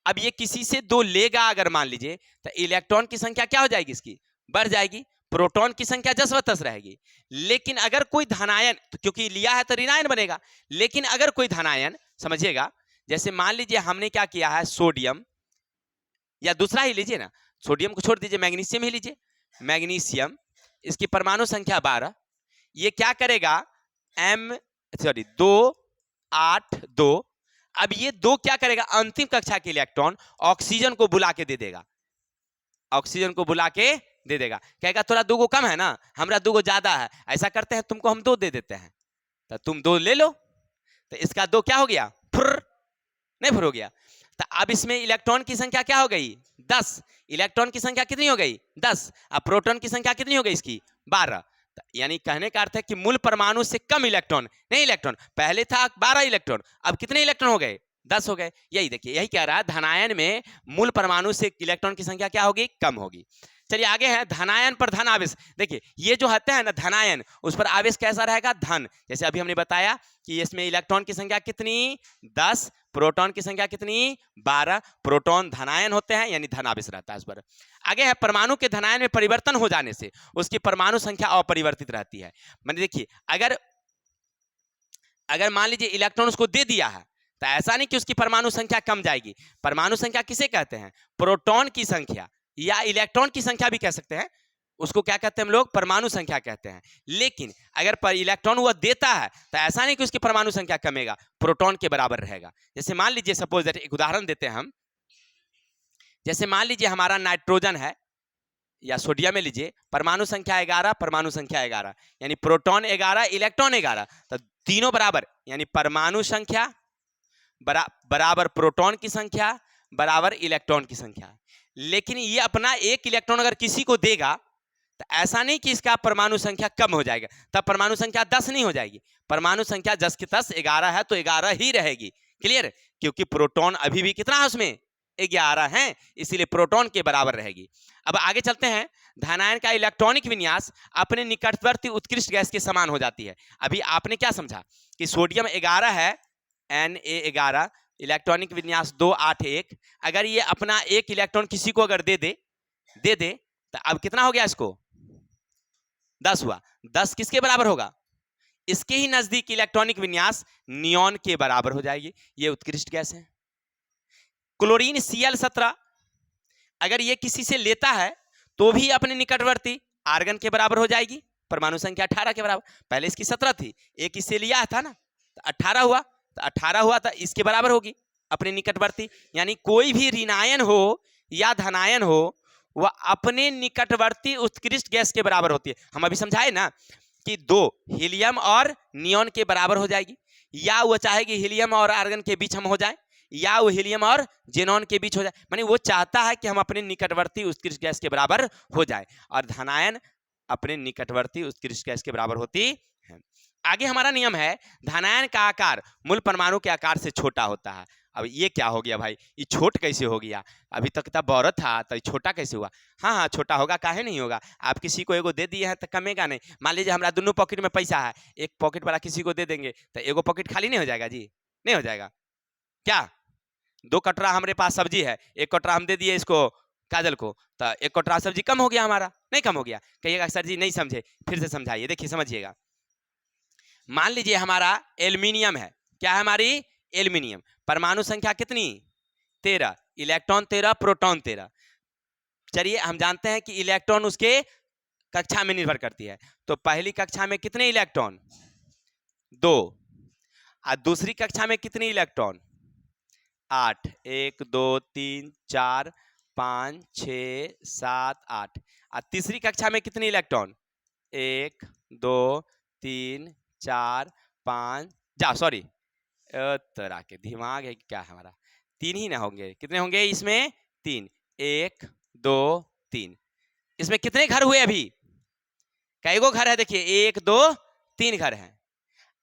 अब ये किसी से 2 लेगा अगर मान लीजिए, तो इलेक्ट्रॉन की संख्या क्या हो जाएगी? इसकी बढ़ जाएगी। प्रोटॉन की संख्या जस व तस रहेगी। लेकिन अगर कोई धनायन, तो क्योंकि लिया है तो ऋणायन बनेगा, लेकिन अगर कोई धनायन समझिएगा, जैसे मान लीजिए हमने क्या किया है, सोडियम, या दूसरा ही लीजिए ना, सोडियम को छोड़ दीजिए, मैग्नीशियम ही लीजिए। मैग्नीशियम, इसकी परमाणु संख्या 12, ये क्या करेगा? 2 8 2। अब ये 2 क्या करेगा? अंतिम कक्षा के इलेक्ट्रॉन ऑक्सीजन को बुला के दे देगा, ऑक्सीजन को बुला के दे देगा। कहेगा थोड़ा 2 गो कम है ना, हमरा 2 गो ज्यादा है, ऐसा करते हैं तुमको हम 2 दे देते हैं, तो तुम 2 ले लो। तो इसका 2 क्या हो गया? फुर, नहीं फुर हो गया। तो अब इसमें इलेक्ट्रॉन की संख्या क्या हो गई? 10। इलेक्ट्रॉन की संख्या कितनी हो गई? 10। अब प्रोटॉन की संख्या कितनी हो गई इसकी? 12। यानी कहने का अर्थ है कि मूल परमाणु से कम इलेक्ट्रॉन, नहीं इलेक्ट्रॉन, पहले था 12 इलेक्ट्रॉन, अब कितने इलेक्ट्रॉन हो गए? 10 हो गए। यही देखिए, यही कह रहा है, धनायन में मूल परमाणु से इलेक्ट्रॉन की संख्या क्या होगी? कम होगी। चलिए आगे है, धनायन पर धन आवेश। देखिए ये जो होते हैं ना धनायन, उस पर आवेश कैसा रहेगा? धन। जैसे अभी हमने बताया कि इसमें इलेक्ट्रॉन की संख्या कितनी? 10, प्रोटॉन की संख्या कितनी? 12। प्रोटॉन धनायन होते हैं, यानी धन आवेश रहता है उस पर। आगे है, परमाणु के धनायन में परिवर्तन हो जाने से उसकी परमाणु संख्या अपरिवर्तित रहती है। माने देखिए, अगर मान लीजिए इलेक्ट्रॉन उसको दे दिया है, तो ऐसा नहीं कि उसकी परमाणु संख्या कम जाएगी। परमाणु संख्या किसे कहते हैं? प्रोटॉन की संख्या, या इलेक्ट्रॉन की संख्या भी कह सकते हैं, उसको क्या कहते हैं हम लोग? परमाणु संख्या कहते हैं। लेकिन अगर इलेक्ट्रॉन वो देता है, तो ऐसा नहीं कि उसकी परमाणु संख्या कमेगा, प्रोटॉन के बराबर रहेगा। जैसे मान लीजिए, सपोज दैट, एक उदाहरण देते हैं हम, जैसे मान लीजिए हमारा नाइट्रोजन है या सोडियम में लीजिए, परमाणु संख्या 11, परमाणु संख्या 11, यानी प्रोटॉन 11, इलेक्ट्रॉन 11, तो तीनों बराबर, यानी परमाणु संख्या बराबर प्रोटॉन की संख्या बराबर इलेक्ट्रॉन की संख्या। लेकिन ये अपना एक इलेक्ट्रॉन अगर किसी को देगा, तो ऐसा नहीं कि इसका परमाणु संख्या कम हो जाएगा, तब परमाणु संख्या 10 नहीं हो जाएगी। परमाणु संख्या 10 की 10 11 है, तो 11 ही रहेगी। क्लियर? क्योंकि प्रोटॉन अभी भी कितना है उसमें? 11 है, इसीलिए प्रोटॉन के बराबर रहेगी। अब आगे चलते हैं, धनायन का इलेक्ट्रॉनिक विन्यास अपने निकटवर्ती उत्कृष्ट गैस के समान हो जाती है। अभी आपने क्या समझा कि सोडियम 11 है, Na11, इलेक्ट्रॉनिक विन्यास 281। अगर ये अपना एक इलेक्ट्रॉन किसी को अगर दे दे तो अब कितना हो गया? इसको 10 हुआ। 10 किसके बराबर होगा? इसके ही नजदीक इलेक्ट्रॉनिक विन्यास नियॉन के बराबर हो जाएगी। ये उत्कृष्ट गैस है। क्लोरीन Cl17 अगर ये किसी से लेता है तो भी अपने निकटवर्ती आर्गन के बराबर हो जाएगी, परमाणु संख्या 18 के बराबर। पहले इसकी 17 थी, एक इससे लिया था ना, तो 18 हुआ, तो 18 हुआ तो इसके बराबर होगी अपने निकटवर्ती। यानी कोई भी ऋणायन हो या धनायन हो, वह अपने निकटवर्ती उत्कृष्ट गैस के बराबर होती है। हम अभी समझाए ना कि 2 हीलियम और नियॉन के बराबर हो जाएगी, या वो चाहेगी हीलियम और आर्गन के बीच हम हो जाए, या वो हीलियम और जेनॉन के बीच हो जाए। माने वो चाहता है कि हम अपने निकटवर्ती उत्कृष्ट गैस के बराबर हो जाए, और धनायन अपने निकटवर्ती उत्कृष्ट गैस के बराबर होती है। आगे हमारा नियम है, धनायन का आकार मूल परमाणु के आकार से छोटा होता है। अब ये क्या हो गया भाई? ये छोट कैसे हो गया? अभी तक तो बड़ा था, तो छोटा कैसे हुआ? हाँ, छोटा होगा, काहे नहीं होगा? आप किसी को एगो दे दिए हैं तो कमेगा नहीं। मान लीजिए हमारा दोनों पॉकेट में पैसा है, एक पॉकेट वाला किसी को दे देंगे तो एगो पॉकेट खाली नहीं हो जाएगा जी? नहीं हो जाएगा क्या? 2 कटोरा हमारे पास सब्जी है, 1 कटोरा हम दे दिए इसको काजल को, तो 1 कटोरा सब्जी कम हो गया हमारा? नहीं कम हो गया। कहिएगा सर जी नहीं समझे, फिर से समझाइए। देखिए समझिएगा, मान लीजिए हमारा एल्यूमिनियम है। क्या है हमारी? एल्यूमिनियम। परमाणु संख्या कितनी? 13, इलेक्ट्रॉन 13, प्रोटॉन 13। चलिए हम जानते हैं कि इलेक्ट्रॉन उसके कक्षा में निर्भर करती है। तो पहली कक्षा में कितने इलेक्ट्रॉन? 2। और दूसरी कक्षा में कितने इलेक्ट्रॉन? 8। 1 2 3 4 5 6 7 8। और तीसरी कक्षा में कितने इलेक्ट्रॉन? 1 2 3 4 5, जा सॉरी, तरह के दिमाग है क्या हमारा? 3 ही ना होंगे? कितने होंगे इसमें? 3। 1 2 3। इसमें कितने घर हुए अभी? कई गो घर है? देखिए 1 2 3 घर हैं।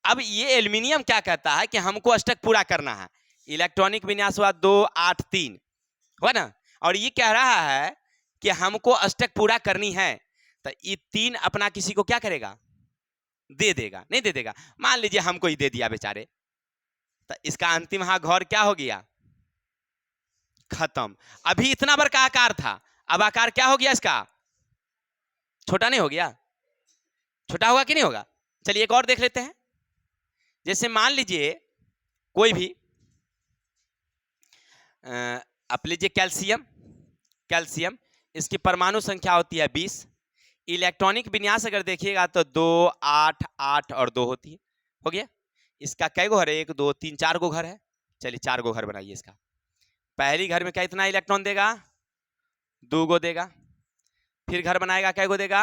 अब ये एल्यूमिनियम क्या कहता है कि हमको अष्टक पूरा करना है। इलेक्ट्रॉनिक विन्यास हुआ 2 8 3 हुआ ना, और ये कह रहा है कि हमको अष्टक पूरा करनी है, तो ये 3 अपना किसी को क्या करेगा? दे देगा? नहीं दे देगा। मान लीजिए हमको ही दे दिया बेचारे, तो इसका अंतिम घर क्या हो गया? खत्म। अभी इतना बड़ा आकार था, अब आकार क्या हो गया इसका? छोटा नहीं हो गया? छोटा होगा कि नहीं होगा? चलिए एक और देख लेते हैं। जैसे मान लीजिए कोई भी आप लीजिए कैल्शियम, इसकी परमाणु संख्या होती है 20। इलेक्ट्रॉनिक विन्यास अगर देखिएगा तो 2 8 8 और 2 होती है। हो गया। इसका कई गो घर है? 1 2 3 4 गो घर है। चलिए 4 गो घर बनाइए इसका। पहली घर में कितना इलेक्ट्रॉन देगा? 2 गो देगा। फिर घर बनाएगा, कई गो देगा?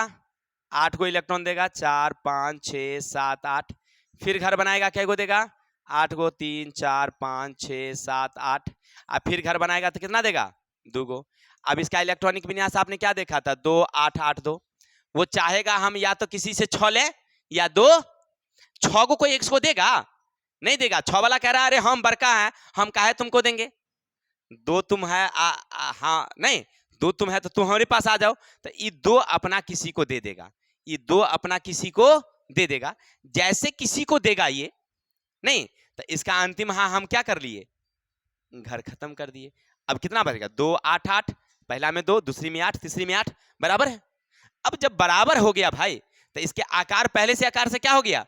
8 गो इलेक्ट्रॉन देगा। 4 5 6 7 8। फिर घर बनाएगा, कई गो देगा? 8 गो। 3 4 5 6 7 8। अब फिर घर बनाएगा तो कितना देगा? 2 गो। अब इसका इलेक्ट्रॉनिक विन्यास आपने क्या देखा था? 2 8 8 2। वो चाहेगा हम या तो किसी से 6 लें या 2। 6 को कोई 1 को देगा? नहीं देगा। 6 वाला कह रहा है अरे हम बड़का है, हम काहे तुमको देंगे। 2 तुम है हाँ नहीं, 2 तुम है तो तुम हमारे पास आ जाओ। तो ये 2 अपना किसी को दे देगा, ये 2 अपना किसी को दे देगा। जैसे किसी को देगा ये नहीं, तो इसका अंतिम हाँ हम क्या कर लिए, घर खत्म कर दिए। अब कितना बचेगा, 2 8 8, पहला में 2, दूसरी में 8, तीसरी में 8, बराबर है। अब जब बराबर हो गया भाई, तो इसके आकार पहले से आकार से क्या हो गया,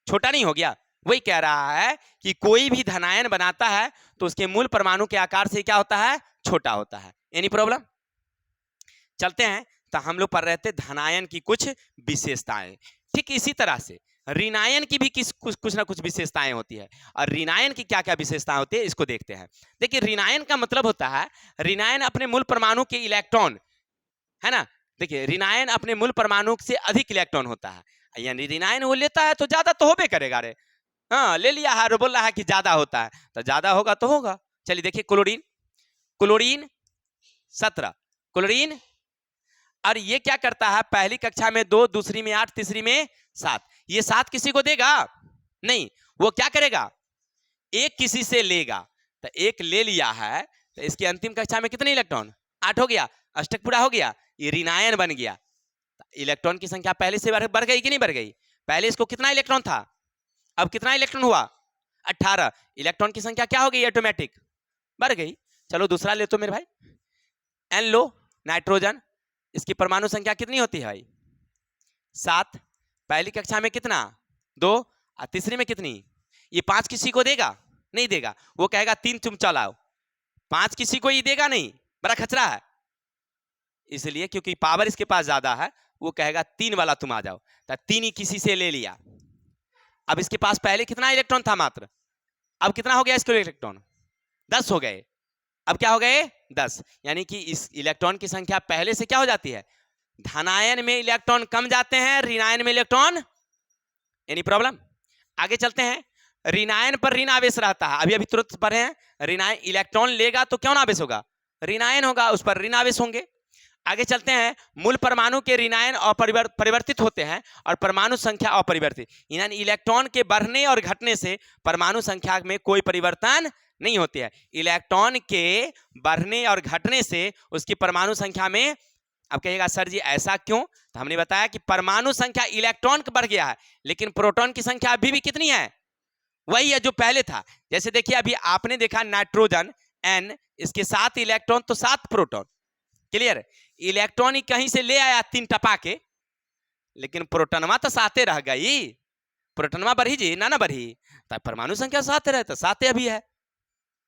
छोटा नहीं हो गया। वही कह रहा है कि कोई भी धनायन बनाता है तो उसके मूल परमाणु के आकार से क्या होता है, छोटा होता है। Any problem? चलते हैं। तो हम लोग पढ़ रहे थे धनायन की कुछ विशेषताएं। ठीक इसी तरह से ऋणायन की भी कुछ ना कुछ विशेषताएं होती है। और ऋणायन की क्या क्या विशेषताएं होती है इसको देखते हैं। देखिए ऋणायन का मतलब होता है, ऋणायन अपने मूल परमाणु के इलेक्ट्रॉन, है ना, देखिए ऋणायन अपने मूल परमाणु से अधिक इलेक्ट्रॉन होता है। यानी ऋणायन वो लेता है तो ज्यादा तो होबे करेगा रे, हाँ ले लिया है, बोल रहा है कि ज्यादा होता है तो ज्यादा होगा तो होगा। चलिए देखिए क्लोरीन, क्लोरीन 17, क्लोरीन। और ये क्या करता है, पहली कक्षा में 2, दूसरी में 8, तीसरी में 7। ये 7 किसी को देगा नहीं, वो क्या करेगा, एक किसी से लेगा। तो एक ले लिया है तो इसकी अंतिम कक्षा में कितने इलेक्ट्रॉन, 8 हो गया, अष्टक पूरा हो गया, ये ऋणायन बन गया। इलेक्ट्रॉन की संख्या पहले से बढ़ गई कि नहीं बढ़ गई, पहले इसको कितना इलेक्ट्रॉन था, अब कितना इलेक्ट्रॉन हुआ, 18। इलेक्ट्रॉन की संख्या क्या हो गई, ऑटोमेटिक बढ़ गई। चलो दूसरा ले तो मेरे भाई, एन लो, नाइट्रोजन। इसकी परमाणु संख्या कितनी होती है भाई, 7। पहली कक्षा में कितना, 2, और तीसरी में कितनी, ये 5 किसी को देगा नहीं देगा, वो कहेगा 3 तुम चलाओ। 5 किसी को ये देगा नहीं, बड़ा खतरा है। इसलिए क्योंकि पावर इसके पास ज्यादा है, वो कहेगा 3 वाला तुम आ जाओ। तो 3 ही किसी से ले लिया। अब इसके पास पहले कितना इलेक्ट्रॉन था मात्र, अब कितना हो गया इसको इलेक्ट्रॉन, 10 हो गए। अब क्या हो गए, 10। यानी कि इस इलेक्ट्रॉन की संख्या पहले से क्या हो जाती है, धनायन में इलेक्ट्रॉन कम जाते हैं, ऋणायन में इलेक्ट्रॉन। Any problem? आगे चलते हैं। ऋणायन पर ऋण आवेश रहता है, अभी अभी तुरंत पढ़े हैं। ऋणायन इलेक्ट्रॉन लेगा तो कौन आवेश होगा, ऋणायन होगा, उस पर ऋण आवेश होंगे। आगे चलते हैं। मूल परमाणु के ऋणायन परिवर्तित होते हैं और परमाणु संख्या अपरिवर्तित, यानी इलेक्ट्रॉन के बढ़ने और घटने से परमाणु संख्या में कोई परिवर्तन नहीं होती है। इलेक्ट्रॉन के बढ़ने और घटने से उसकी परमाणु संख्या में, अब कहिएगा सर जी ऐसा क्यों, तो हमने बताया कि परमाणु संख्या इलेक्ट्रॉन बढ़ गया है लेकिन प्रोटॉन की संख्या अभी भी कितनी है, वही है जो पहले था। जैसे देखिए अभी आपने देखा नाइट्रोजन N, इसके 7 इलेक्ट्रॉन तो 7 प्रोटॉन, क्लियर। इलेक्ट्रॉन ही कहीं से ले आया 3 टपा के, लेकिन प्रोटोनमा तो 7 रह गई। प्रोटोनमा बढ़ी जी ना बढ़ी, तो परमाणु संख्या 7 रहे तो 7 अभी है।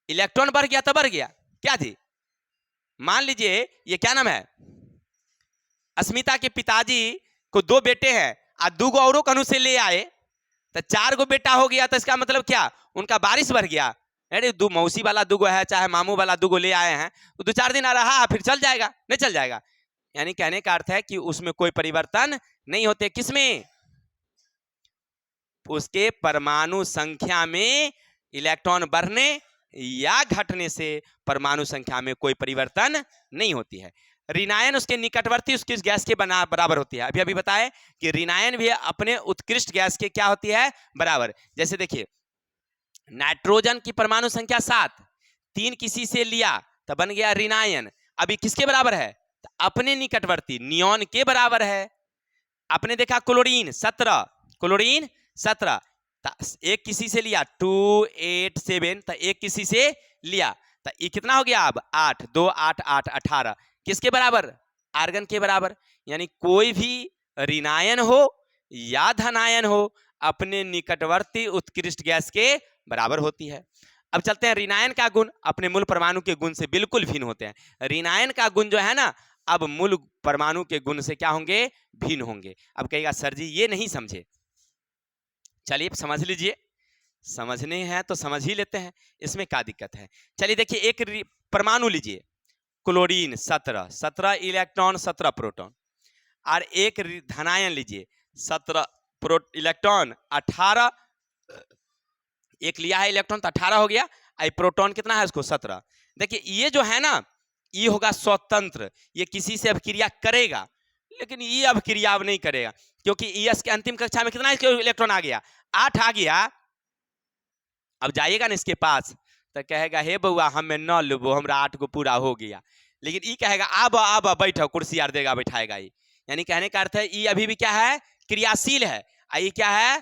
इलेक्ट्रॉन बढ़ गया तो बढ़ गया क्या जी। मान लीजिए ये क्या नाम है, अस्मिता के पिताजी को 2 बेटे हैं और 2 गो औरों कनु से ले आए तो 4 गो बेटा हो गया। तो इसका मतलब क्या, उनका बारिश बढ़ गया। अरे 2 मौसी वाला 2 गो है, चाहे मामू वाला 2 गो ले आए हैं, तो 2-4 दिन आ रहा फिर चल जाएगा, नहीं चल जाएगा। यानी कहने का अर्थ है कि उसमें कोई परिवर्तन नहीं होते, किसमें, उसके परमाणु संख्या में इलेक्ट्रॉन बढ़ने या घटने से परमाणु संख्या में कोई परिवर्तन नहीं होती है। ऋणायन उसके निकटवर्ती उसकी गैस के बराबर होती है। अभी अभी बताए कि ऋणायन भी अपने उत्कृष्ट गैस के क्या होती है, बराबर। जैसे देखिए नाइट्रोजन की परमाणु संख्या 7, 3 किसी से लिया तो बन गया ऋणायन। अभी किसके बराबर है, तो अपने निकटवर्ती नियॉन के बराबर है। आपने देखा क्लोरीन 17, क्लोरीन 17, एक किसी से लिया 2 8 7, तो एक किसी से लिया तो ये कितना हो गया, अब 8 2 8 8 18, किसके बराबर, आर्गन के बराबर। यानी कोई भी ऋणायन हो या धनायन हो अपने निकटवर्ती उत्कृष्ट गैस के बराबर होती है। अब चलते हैं, ऋणायन का गुण अपने मूल परमाणु के गुण से बिल्कुल भिन्न होते हैं। ऋणायन का गुण जो है ना, अब मूल परमाणु के गुण से क्या होंगे, भिन्न होंगे। अब कहेगा सर जी ये नहीं समझे, चलिए समझ लीजिए, समझने हैं तो समझ ही लेते हैं, इसमें क्या दिक्कत है। चलिए देखिए एक परमाणु लीजिए, क्लोरीन 17, 17 इलेक्ट्रॉन 17 प्रोटॉन, और एक धनायन लीजिए 17 इलेक्ट्रॉन 18, एक लिया है इलेक्ट्रॉन तो 18 हो गया, आई प्रोटॉन कितना है उसको 17। देखिए ये जो है ना, ये होगा स्वतंत्र, ये किसी से अभिक्रिया करेगा लेकिन ये अब क्रिया अब नहीं करेगा, क्योंकि ईएस के अंतिम कक्षा में कितना इलेक्ट्रॉन आ गया, 8 आ गया। अब जाइएगा ना इसके पास तो कहेगा हे बउआ हमें न लुबो, हमरा 8 को पूरा हो गया। लेकिन ई कहेगा अब बैठो, कुर्सी यार देगा बैठाएगा ही। यानी कहने का अर्थ है ई अभी भी क्या है, क्रियाशील है, ये क्या है,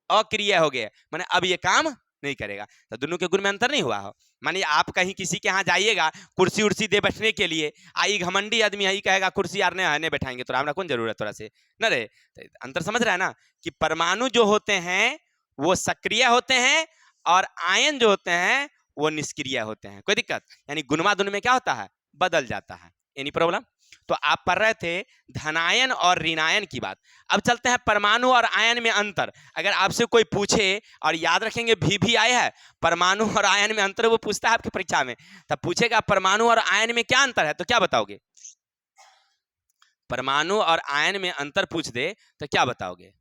अक्रिय हो गया, माने अब ये काम नहीं करेगा। तो दोनों के गुण में अंतर नहीं हुआ हो। मानिए आप कहीं किसी के यहाँ जाइएगा कुर्सी उर्सी दे बैठने के लिए, आई घमंडी आदमी है, कहेगा कुर्सी यार नहीं बैठाएंगे, तो हमरा कौन जरूरत थोड़ा से न रे। तो अंतर समझ रहा है ना, कि परमाणु जो होते हैं वो सक्रिय होते हैं और आयन जो होते हैं वो निष्क्रिय होते हैं। कोई दिक्कत, यानी गुणमा दोनों में क्या होता है, बदल जाता है, एनी प्रॉब्लम। तो आप पढ़ रहे थे धनायन और ऋणायन की बात। अब चलते हैं परमाणु और आयन में अंतर। अगर आपसे कोई पूछे, और याद रखेंगे भी आया है, परमाणु और आयन में अंतर वो पूछता है आपकी परीक्षा में, तब पूछेगा परमाणु और आयन में क्या अंतर है, तो क्या बताओगे? परमाणु और आयन में अंतर पूछ दे तो क्या बताओगे?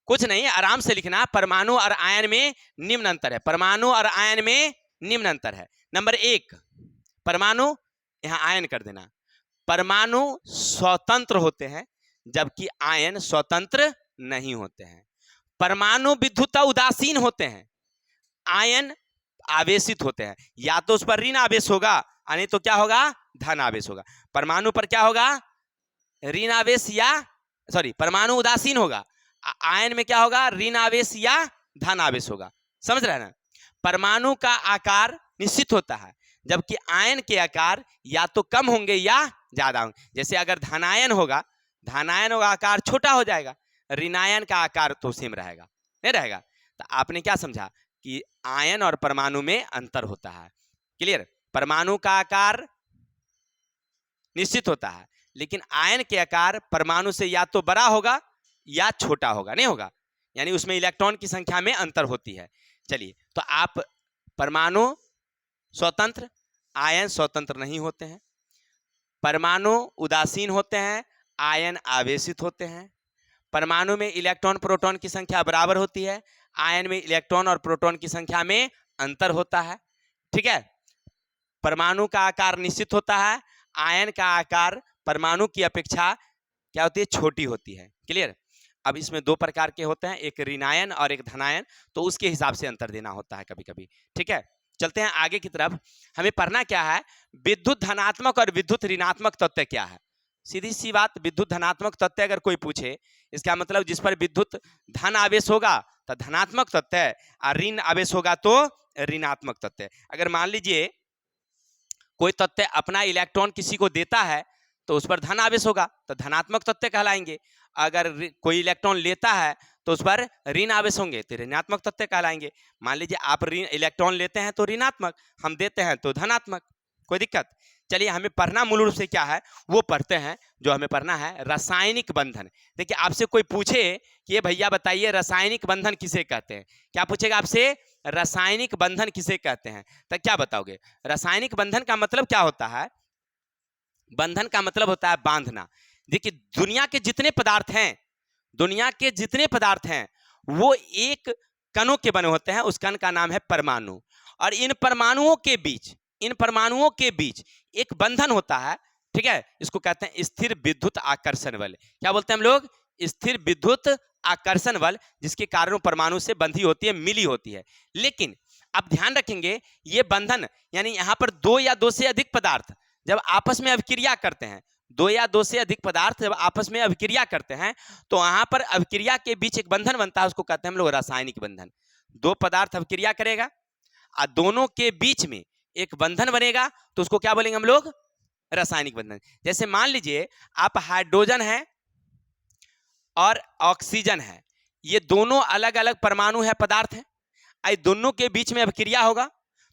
कुछ नहीं, आराम से लिखना, परमाणु और आयन में निम्न अंतर है। परमाणु और आयन में निम्न अंतर है। नंबर 1 परमाणु, यहां आयन कर देना, परमाणु स्वतंत्र होते हैं जबकि आयन स्वतंत्र नहीं होते हैं। परमाणु विद्युत उदासीन होते हैं, आयन आवेशित होते हैं। या तो उस पर ऋण आवेश होगा, नहीं तो क्या होगा, धन आवेश होगा। परमाणु पर क्या होगा, ऋण आवेश या परमाणु उदासीन होगा, आयन में क्या होगा, ऋण आवेश या धन आवेश होगा। समझ रहे हैं ना? परमाणु का आकार निश्चित होता है जबकि आयन के आकार या तो कम होंगे या ज्यादा होंगे। जैसे अगर धनायन होगा आकार छोटा हो जाएगा, ऋणायन का आकार तो सेम रहेगा, नहीं रहेगा। तो आपने क्या समझा कि आयन और परमाणु में अंतर होता है। क्लियर? परमाणु का आकार निश्चित होता है लेकिन आयन के आकार परमाणु से या तो बड़ा होगा या छोटा होगा, नहीं होगा, यानी उसमें इलेक्ट्रॉन की संख्या में अंतर होती है। चलिए, तो आप परमाणु स्वतंत्र, आयन स्वतंत्र नहीं होते हैं। परमाणु उदासीन होते हैं, आयन आवेशित होते हैं। परमाणु में इलेक्ट्रॉन प्रोटॉन की संख्या बराबर होती है, आयन में इलेक्ट्रॉन और प्रोटॉन की संख्या में अंतर होता है। ठीक है? परमाणु का आकार निश्चित होता है, आयन का आकार परमाणु की अपेक्षा क्या होती है, छोटी होती है। क्लियर? अब इसमें 2 प्रकार के होते हैं, एक ऋणायन और एक धनायन, तो उसके हिसाब से अंतर देना होता है कभी कभी। ठीक है, चलते हैं आगे की तरफ। हमें पढ़ना क्या है, विद्युत धनात्मक और विद्युत ऋणात्मक तत्व क्या है। सीधी सी बात, विद्युत धनात्मक तत्व अगर कोई पूछे, इसका मतलब जिस पर विद्युत धन आवेश होगा तो धनात्मक तत्व है, और ऋण आवेश होगा तो ऋणात्मक तत्व है। अगर मान लीजिए कोई तत्व अपना इलेक्ट्रॉन किसी को देता है तो उस पर धन आवेश होगा तो धनात्मक तत्व कहलाएंगे। अगर कोई इलेक्ट्रॉन लेता है तो उस पर ऋण आवेश होंगे तो ऋणात्मक तत्व कहलाएंगे। मान लीजिए आप इलेक्ट्रॉन लेते हैं तो ऋणात्मक, हम देते हैं तो धनात्मक। कोई दिक्कत? चलिए, हमें पढ़ना मूल रूप से क्या है वो पढ़ते हैं। जो हमें पढ़ना है रासायनिक बंधन। देखिए, आपसे कोई पूछे कि ये भैया बताइए रासायनिक बंधन किसे कहते हैं, क्या पूछेगा आपसे, रासायनिक बंधन किसे कहते हैं, तो क्या बताओगे? रासायनिक बंधन का मतलब क्या होता है? बंधन का मतलब होता है बांधना। देखिए, दुनिया के जितने पदार्थ हैं वो एक कणों के बने होते हैं, उस कण का नाम है परमाणु। और इन परमाणुओं के बीच एक बंधन होता है। ठीक है, इसको कहते हैं स्थिर विद्युत आकर्षण बल। क्या बोलते हैं हम लोग? स्थिर विद्युत आकर्षण बल, जिसके कारण परमाणु से बंधी होती है, मिली होती है। लेकिन आप ध्यान रखेंगे, ये बंधन यानी यहाँ पर 2 या 2 से अधिक पदार्थ जब आपस में अभिक्रिया करते हैं, 2 या 2 से अधिक पदार्थ जब आपस में अभिक्रिया करते हैं तो वहां पर अभिक्रिया के बीच एक बंधन बनता है, उसको कहते हैं हम लोग रासायनिक बंधन। 2 पदार्थ अभिक्रिया करेगा और दोनों के बीच में एक बंधन बनेगा तो उसको क्या बोलेंगे हम लोग? रासायनिक बंधन। जैसे मान लीजिए आप हाइड्रोजन है और ऑक्सीजन है, ये दोनों अलग अलग परमाणु है, पदार्थ है, दोनों के बीच में अभिक्रिया होगा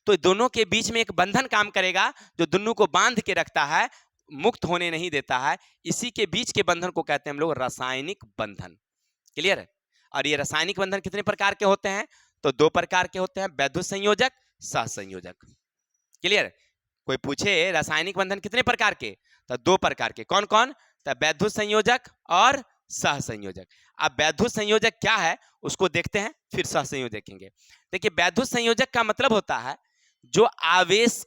तो दोनों के बीच में एक बंधन काम करेगा जो दोनों को बांध के रखता है, मुक्त होने नहीं देता है। इसी के बीच के बंधन को कहते हैं हम लोग रासायनिक बंधन। क्लियर है? और ये रासायनिक बंधन कितने प्रकार के होते हैं? तो 2 प्रकार के होते हैं, वैद्युत संयोजक, सहसंयोजक। क्लियर? कोई पूछे रासायनिक बंधन कितने प्रकार के, तो 2 प्रकार के। कौन कौन? तो वैद्युत संयोजक और सहसंयोजक। अब वैद्युत संयोजक क्या है उसको देखते हैं, फिर सहसंयोजक देखेंगे। देखिए, वैद्युत संयोजक का मतलब होता है जो आवेश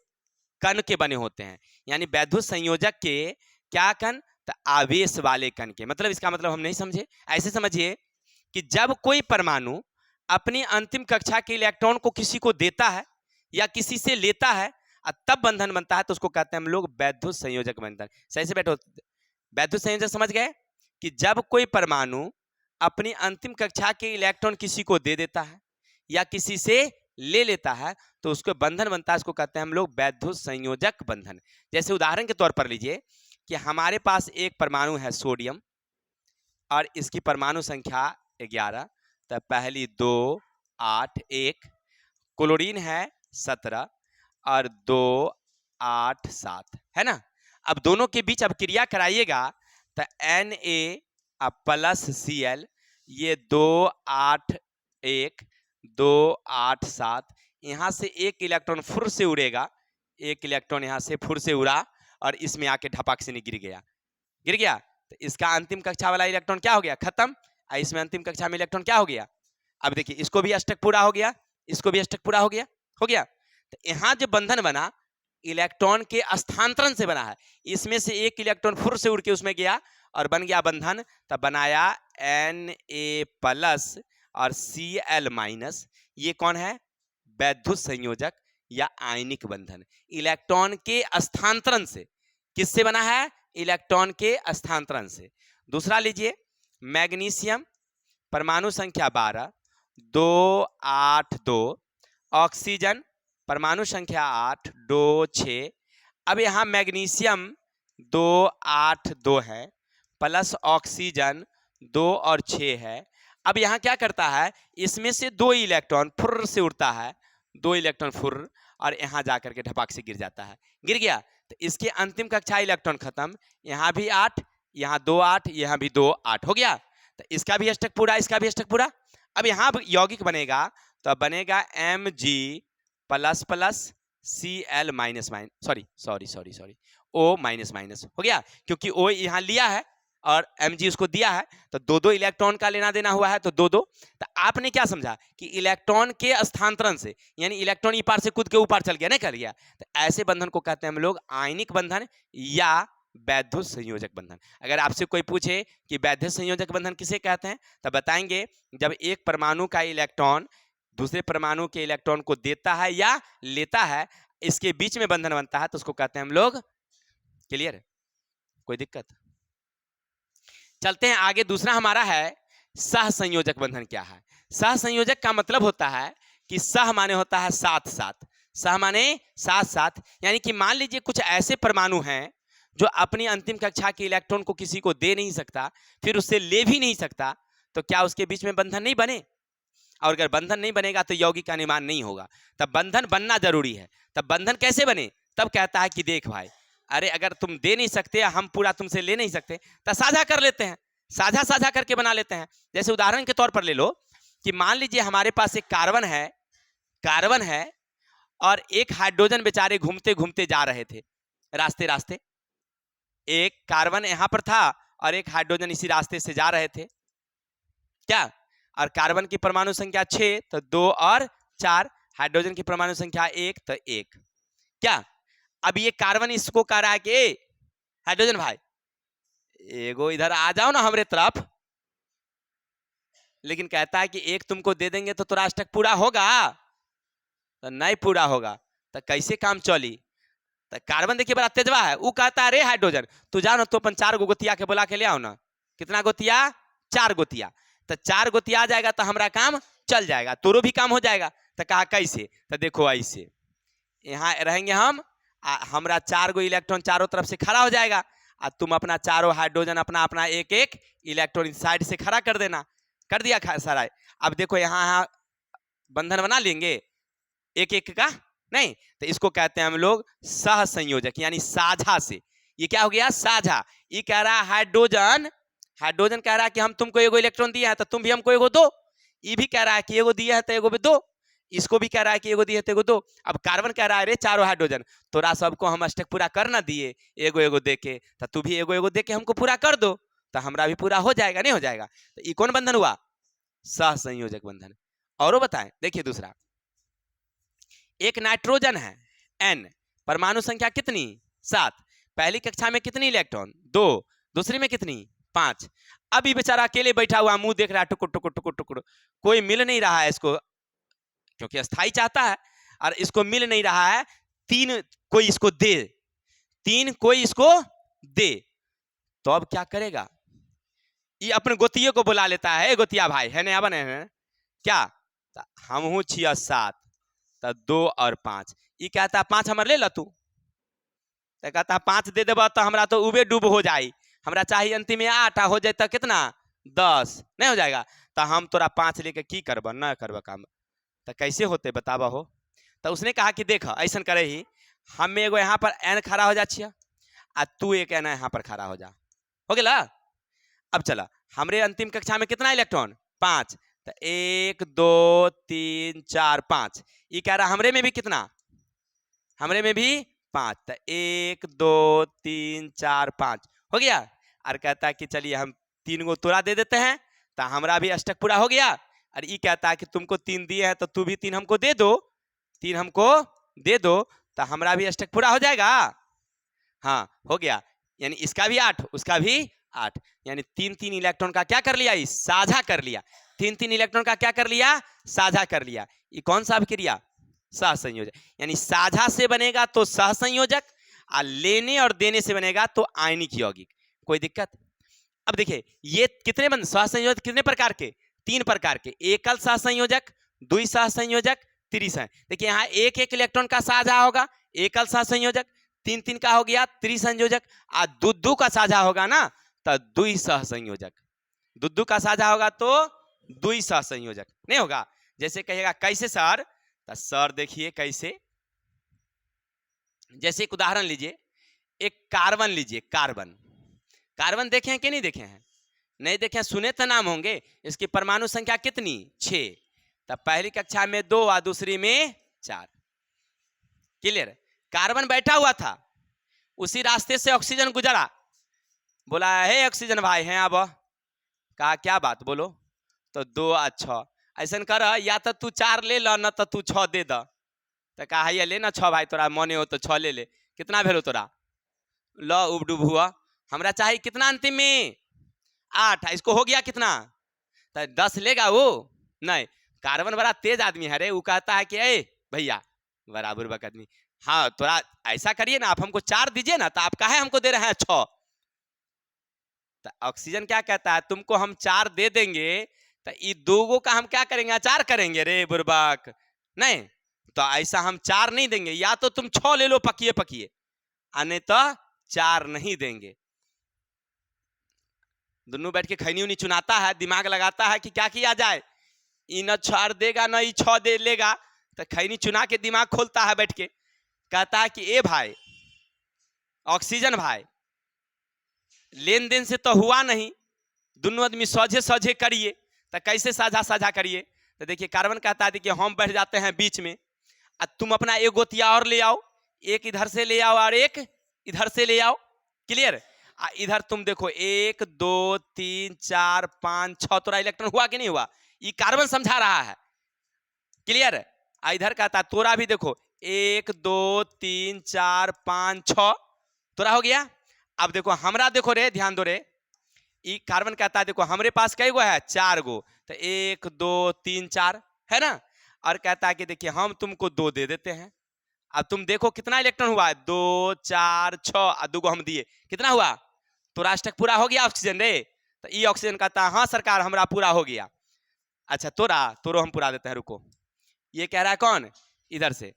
कण के बने होते हैं, यानी वैद्युत संयोजक के क्या कण? तो आवेश वाले कण के, मतलब इसका मतलब हम नहीं समझे, ऐसे समझिए कि जब कोई परमाणु अपनी अंतिम कक्षा के इलेक्ट्रॉन को किसी को देता है या किसी से लेता है और तब बंधन बनता है, तो उसको कहते हैं हम लोग वैद्युत संयोजक बंधन। सही से बैठो, वैद्युत संयोजक समझ गए कि जब कोई परमाणु अपनी अंतिम कक्षा के इलेक्ट्रॉन किसी को दे देता है या किसी से ले लेता है तो उसको बंधन बनता है, उसको कहते हैं हम लोग वैद्युत संयोजक बंधन। जैसे उदाहरण के तौर पर लीजिए कि हमारे पास एक परमाणु है सोडियम और इसकी परमाणु संख्या 11, तो पहली 2 8 1, क्लोरीन है 17 और 2 8 7, है ना। अब दोनों के बीच अब क्रिया कराइएगा तो Na प्लस Cl, ये 2 8 1 2 8 7, यहाँ से एक इलेक्ट्रॉन फुर से उड़ेगा, एक इलेक्ट्रॉन यहाँ से फुर से उड़ा और इसमें आके ढपाक से नहीं गिर गया, तो इसका अंतिम कक्षा वाला इलेक्ट्रॉन क्या हो गया, खत्म। इसमें अंतिम कक्षा में इलेक्ट्रॉन क्या हो गया, अब देखिए इसको भी अष्टक पूरा हो गया, इसको भी अष्टक पूरा हो गया। तो यहाँ जो बंधन बना इलेक्ट्रॉन के स्थानांतरण से बना है, इसमें से एक इलेक्ट्रॉन फुर से उड़ के उसमें गया और बन गया बंधन, तब बनाया Na प्लस और Cl माइनस। ये कौन है, वैद्युत संयोजक या आयनिक बंधन। इलेक्ट्रॉन के स्थानांतरण से, किससे बना है, इलेक्ट्रॉन के स्थानांतरण से। दूसरा लीजिए मैग्नीशियम, परमाणु संख्या 12 2 8 2, ऑक्सीजन परमाणु संख्या 8 2 6। अब यहाँ मैग्नीशियम 2 8 2 है प्लस ऑक्सीजन 2 और 6 है। अब यहाँ क्या करता है, इसमें से 2 इलेक्ट्रॉन फुर्र से उड़ता है, 2 इलेक्ट्रॉन फुर्र और यहाँ जाकर के ढपाक से गिर जाता है, गिर गया तो इसके अंतिम कक्षा इलेक्ट्रॉन खत्म, यहाँ भी 8, यहाँ 2 8, यहाँ भी 2 8 हो गया, तो इसका भी अष्टक पूरा, इसका भी अष्टक पूरा। अब यहाँ यौगिक बनेगा तो बनेगा Mg plus plus Cl minus minus, sorry O minus minus हो गया, क्योंकि O यहाँ लिया है और Mg उसको दिया है, तो 2 इलेक्ट्रॉन का लेना देना हुआ है, तो 2 2। तो आपने क्या समझा कि इलेक्ट्रॉन के स्थानांतरण से, यानी इलेक्ट्रॉन ई पार से कूद के ऊपर चल गया, नहीं कर गया, तो ऐसे बंधन को कहते हैं हम लोग आयनिक बंधन या वैद्युत संयोजक बंधन। अगर आपसे कोई पूछे कि वैद्युत संयोजक बंधन किसे कहते हैं, तो बताएंगे जब एक परमाणु का इलेक्ट्रॉन दूसरे परमाणु के इलेक्ट्रॉन को देता है या लेता है, इसके बीच में बंधन बनता है, तो उसको कहते हैं हम लोग। क्लियर, कोई दिक्कत? चलते हैं आगे। दूसरा हमारा है सहसंयोजक बंधन। क्या है सहसंयोजक का मतलब होता है कि सह माने होता है साथ साथ, सह माने साथ साथ, यानी कि मान लीजिए कुछ ऐसे परमाणु हैं जो अपनी अंतिम कक्षा के इलेक्ट्रॉन को किसी को दे नहीं सकता, फिर उससे ले भी नहीं सकता, तो क्या उसके बीच में बंधन नहीं बने? और अगर बंधन नहीं बनेगा तो यौगिक का निर्माण नहीं होगा, तब बंधन बनना जरूरी है। तब बंधन कैसे बने, तब कहता है कि देख भाई, अरे अगर तुम दे नहीं सकते, हम पूरा तुमसे ले नहीं सकते, तो साझा कर लेते हैं, साझा साझा करके बना लेते हैं। जैसे उदाहरण के तौर पर ले लो कि मान लीजिए हमारे पास एक कार्बन है और एक हाइड्रोजन बेचारे घूमते घूमते जा रहे थे, रास्ते रास्ते एक कार्बन यहाँ पर था और एक हाइड्रोजन इसी रास्ते से जा रहे थे, क्या? और कार्बन की परमाणु संख्या 6, तो 2 और 4, हाइड्रोजन की परमाणु संख्या 1, तो 1, क्या? अब ये कार्बन इसको कह रहा है कि हाइड्रोजन भाई एगो इधर आ जाओ ना हमरे तरफ, लेकिन कहता है कि एक तुमको दे देंगे तो तोरा अष्टक पूरा होगा, तो नहीं पूरा होगा, तो कैसे काम चली? तो कार्बन देखिए बड़ा तेजवा है, वो कहता है रे हाइड्रोजन तू जाओ ना, तो अपन 4 गोतिया के बुला के ले आओ ना। कितना गोतिया? 4 गोतिया। तो 4 गोतिया आ जाएगा तो हमारा काम चल जाएगा, तोरो भी काम हो जाएगा। तो कहा कैसे? तो देखो ऐसे यहाँ रहेंगे हम, हमारा 4 गो इलेक्ट्रॉन चारों तरफ से खड़ा हो जाएगा, और तुम अपना चारों हाइड्रोजन अपना अपना एक एक इलेक्ट्रॉन इस साइड से खड़ा कर देना। कर दिया सारा। अब देखो यहाँ बंधन बना लेंगे एक एक का, नहीं, तो इसको कहते हैं हम लोग सह संयोजक, यानी साझा से। ये क्या हो गया? साझा। ये कह रहा है हाइड्रोजन कह रहा है कि हम तुमको एगो इलेक्ट्रॉन दिया है तो तुम भी हमको एगो दो। ये भी कह रहा है कि एगो दिया है तो एगो भी दो, इसको भी कह रहा है कि एगो दिया है तो एगो दो। अब कार्बन कह रहा है रे चारों हाइड्रोजन तोरा सबको हम अष्टक पूरा कर ना दिए एगो एगो दे के, तो तू भी एगो एगो दे के हमको पूरा कर दो, तो हमारा भी पूरा हो जाएगा, नहीं हो जाएगा? तो ये कौन बंधन हुआ? सह संयोजक बंधन। और बताएं, देखिए दूसरा, एक नाइट्रोजन है N, परमाणु संख्या कितनी? 7, पहली कक्षा में कितनी इलेक्ट्रॉन? 2, दूसरी में कितनी 5। अब ये बेचारा अकेले बैठा हुआ मुंह देख रहा है टुकुर टुकुर टुकुर टुकुर, कोई मिल नहीं रहा है इसको, क्योंकि अस्थाई चाहता है और इसको मिल नहीं रहा है। 3 कोई इसको दे, 3 कोई इसको दे, तो अब क्या करेगा, ये अपने गोतिये को बुला लेता है, गोतिया भाई है नया बने हैं क्या, हम हूँ 6 7, तो 2 और 5, ये कहता है 5 हमारे ले ला तू, तो कहता है 5 दे देबा तो हमरा तो उबे डूब हो जाई, हमरा चाहिए अंतिम में 8 हो जाए तो कितना 10 नहीं हो जाएगा, तो हम तोरा 5 लेके की करब न करब काम, तो कैसे होते बताबा हो। तो उसने कहा कि देख ऐसा करे ही, हम एगो यहाँ पर एन खड़ा हो जा छिया आ तू एक एन यहाँ पर खड़ा हो जा, हो गया। अब चला हमरे अंतिम कक्षा में कितना इलेक्ट्रॉन 5, तो 1 2 3 4 5, ये कह रहा हमरे में भी कितना, हमरे में भी 5, तो 1 2 3 4 5 हो गया। और कहता है कि चलिए हम 3 गो तोड़ा दे देते हैं, तो हमारा भी अष्टक पूरा हो गया। और ये कहता है कि तुमको 3 दिए हैं तो तू भी 3 हमको दे दो, 3 हमको दे दो, तो हमारा भी अष्टक पूरा हो जाएगा। हाँ हो गया, यानी इसका भी 8 उसका भी 8, यानी 3 इलेक्ट्रॉन का क्या कर लिया, साझा कर लिया, 3 इलेक्ट्रॉन का क्या कर लिया, साझा कर लिया। ये कौन सा अभिक्रिया, सहसंयोजक, यानी साझा से बनेगा तो सहसंयोजक, और लेने और देने से बनेगा तो आयनिक यौगिक। कोई दिक्कत। अब देखिए ये कितने बन सहसंयोजक कितने प्रकार के, 3 प्रकार के, एकल सहसंयोजक, द्वि सहसंयोजक, त्रिसह। देखिए यहाँ एक इलेक्ट्रॉन का साझा होगा एकल सहसंयोजक, 3 का हो गया त्रिसंयोजक, और दो का साझा होगा ना तो द्वि सहसंयोजक, दो का साझा होगा तो द्वि सहसंयोजक नहीं होगा। जैसे कहिएगा कैसे सर, तो सर देखिए कैसे, जैसे एक उदाहरण लीजिए, एक कार्बन लीजिए, कार्बन, कार्बन देखे हैं कि नहीं देखे हैं, नहीं देखे हैं, सुने तो नाम होंगे। इसकी परमाणु संख्या कितनी 6, तब पहली कक्षा में 2 और दूसरी में 4, क्लियर। कार्बन बैठा हुआ था, उसी रास्ते से ऑक्सीजन गुजरा, बोला हे ऑक्सीजन भाई हैं अब, कहा क्या बात बोलो, तो 2 और 6, ऐसा कर या तो तू 4 ले लो न तो तू 6 दे द, तो कहा ये ले ना 6 भाई, तोरा मने हो तो 6 ले ले, कितना भेलो तोरा, लो उब डूब हुआ, हमरा चाहिए कितना अंतिम में 8, इसको हो गया कितना, तो 10 लेगा वो नहीं। कार्बन बड़ा तेज आदमी है रे, वो कहता है कि ए भैया बड़ा बुर्बक आदमी, हाँ थोड़ा ऐसा करिए ना, आप हमको 4 दीजिए ना, तो आप काहे हमको दे रहे हैं 6। तो ऑक्सीजन क्या कहता है, तुमको हम 4 दे देंगे तो ये 2 का हम क्या करेंगे, अचार करेंगे रे बुर्बक, नहीं तो ऐसा हम 4 नहीं देंगे, या तो तुम 6 ले लो पकिए पकिए, नहीं तो 4 नहीं देंगे। दोनों बैठ के खैनी उनी चुनाता है, दिमाग लगाता है कि क्या किया जाए, ई न 4 देगा न ई 6 दे लेगा, तो खैनी चुना के दिमाग खोलता है बैठ के, कहता है कि ए भाई ऑक्सीजन भाई, लेन देन से तो हुआ नहीं, दोनों आदमी सोझे सोझे करिए, तो कैसे साझा साझा करिए। तो देखिए कार्बन कहता है कि हम बैठ जाते हैं बीच में, तुम अपना एक गोतिया और ले आओ, एक इधर से ले आओ और एक इधर से ले आओ, क्लियर। इधर तुम देखो 1 2 3 4 5 6 तोरा इलेक्ट्रॉन हुआ कि नहीं हुआ, ये कार्बन समझा रहा है, क्लियर। इधर कहता है तोरा भी देखो 1 2 3 4 5 6 तोरा हो गया। अब देखो हमरा देखो रे, ध्यान दो रे, ये कार्बन कहता है देखो हमरे पास कई गो है 4 गो, तो 1 2 3 4 है ना, और कहता है कि देखिए हम तुमको 2 दे देते हैं। अब तुम देखो कितना इलेक्ट्रॉन हुआ है 2 4 6 और 2 हम दिए, कितना हुआ, तो राष्ट्रक पूरा हो गया ऑक्सीजन रे। तो ये ऑक्सीजन कहता है हाँ सरकार हमारा पूरा हो गया। अच्छा तोरो हम पूरा देते हैं, रुको, ये कह रहा है कौन, इधर से,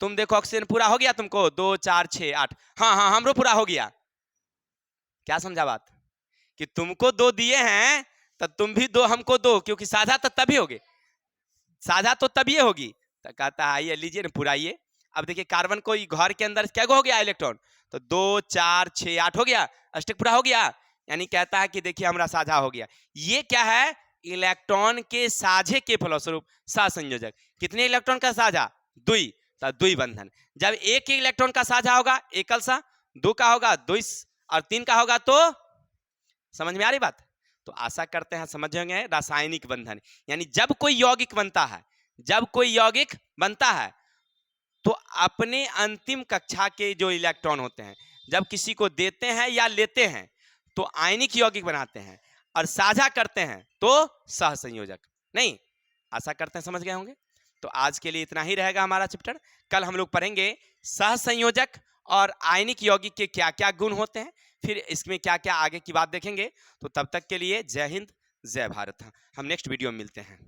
तुम देखो ऑक्सीजन पूरा हो गया तुमको 2 4 6 8, हाँ हाँ हमरो पूरा हो गया। क्या समझा बात, कि तुमको 2 दिए हैं तो तुम भी 2 हमको दो, क्योंकि साझा तो तभी होगी, साझा तो तभी होगी। तो कहता है आइए लीजिए ना पुराइए। अब देखिए कार्बन को घर के अंदर क्या हो गया इलेक्ट्रॉन, तो 2 4 6 8 हो गया, अष्टक पूरा हो गया, यानी कहता है कि देखिए हमारा साझा हो गया। ये क्या है, इलेक्ट्रॉन के साझे के फलस्वरूप सहसंयोजक। कितने इलेक्ट्रॉन का साझा, द्वि, तो द्वि बंधन। जब एक इलेक्ट्रॉन का साझा होगा एकल सा, 2 का होगा द्वि, और 3 का होगा तो, समझ में आ रही बात। तो आशा करते हैं समझ होंगे। रासायनिक बंधन यानी जब कोई यौगिक बनता है, जब कोई यौगिक बनता है तो अपने अंतिम कक्षा के जो इलेक्ट्रॉन होते हैं जब किसी को देते हैं या लेते हैं, तो तो आयनिक यौगिक बनाते हैं, और साझा करते हैं तो सहसंयोजक। नहीं, आशा करते हैं समझ गए होंगे। तो आज के लिए इतना ही रहेगा हमारा चैप्टर। कल हम लोग पढ़ेंगे सहसंयोजक और आयनिक यौगिक के क्या क्या गुण होते हैं, फिर इसमें क्या क्या आगे की बात देखेंगे। तो तब तक के लिए जय हिंद, जय भारत। हम नेक्स्ट वीडियो में मिलते हैं।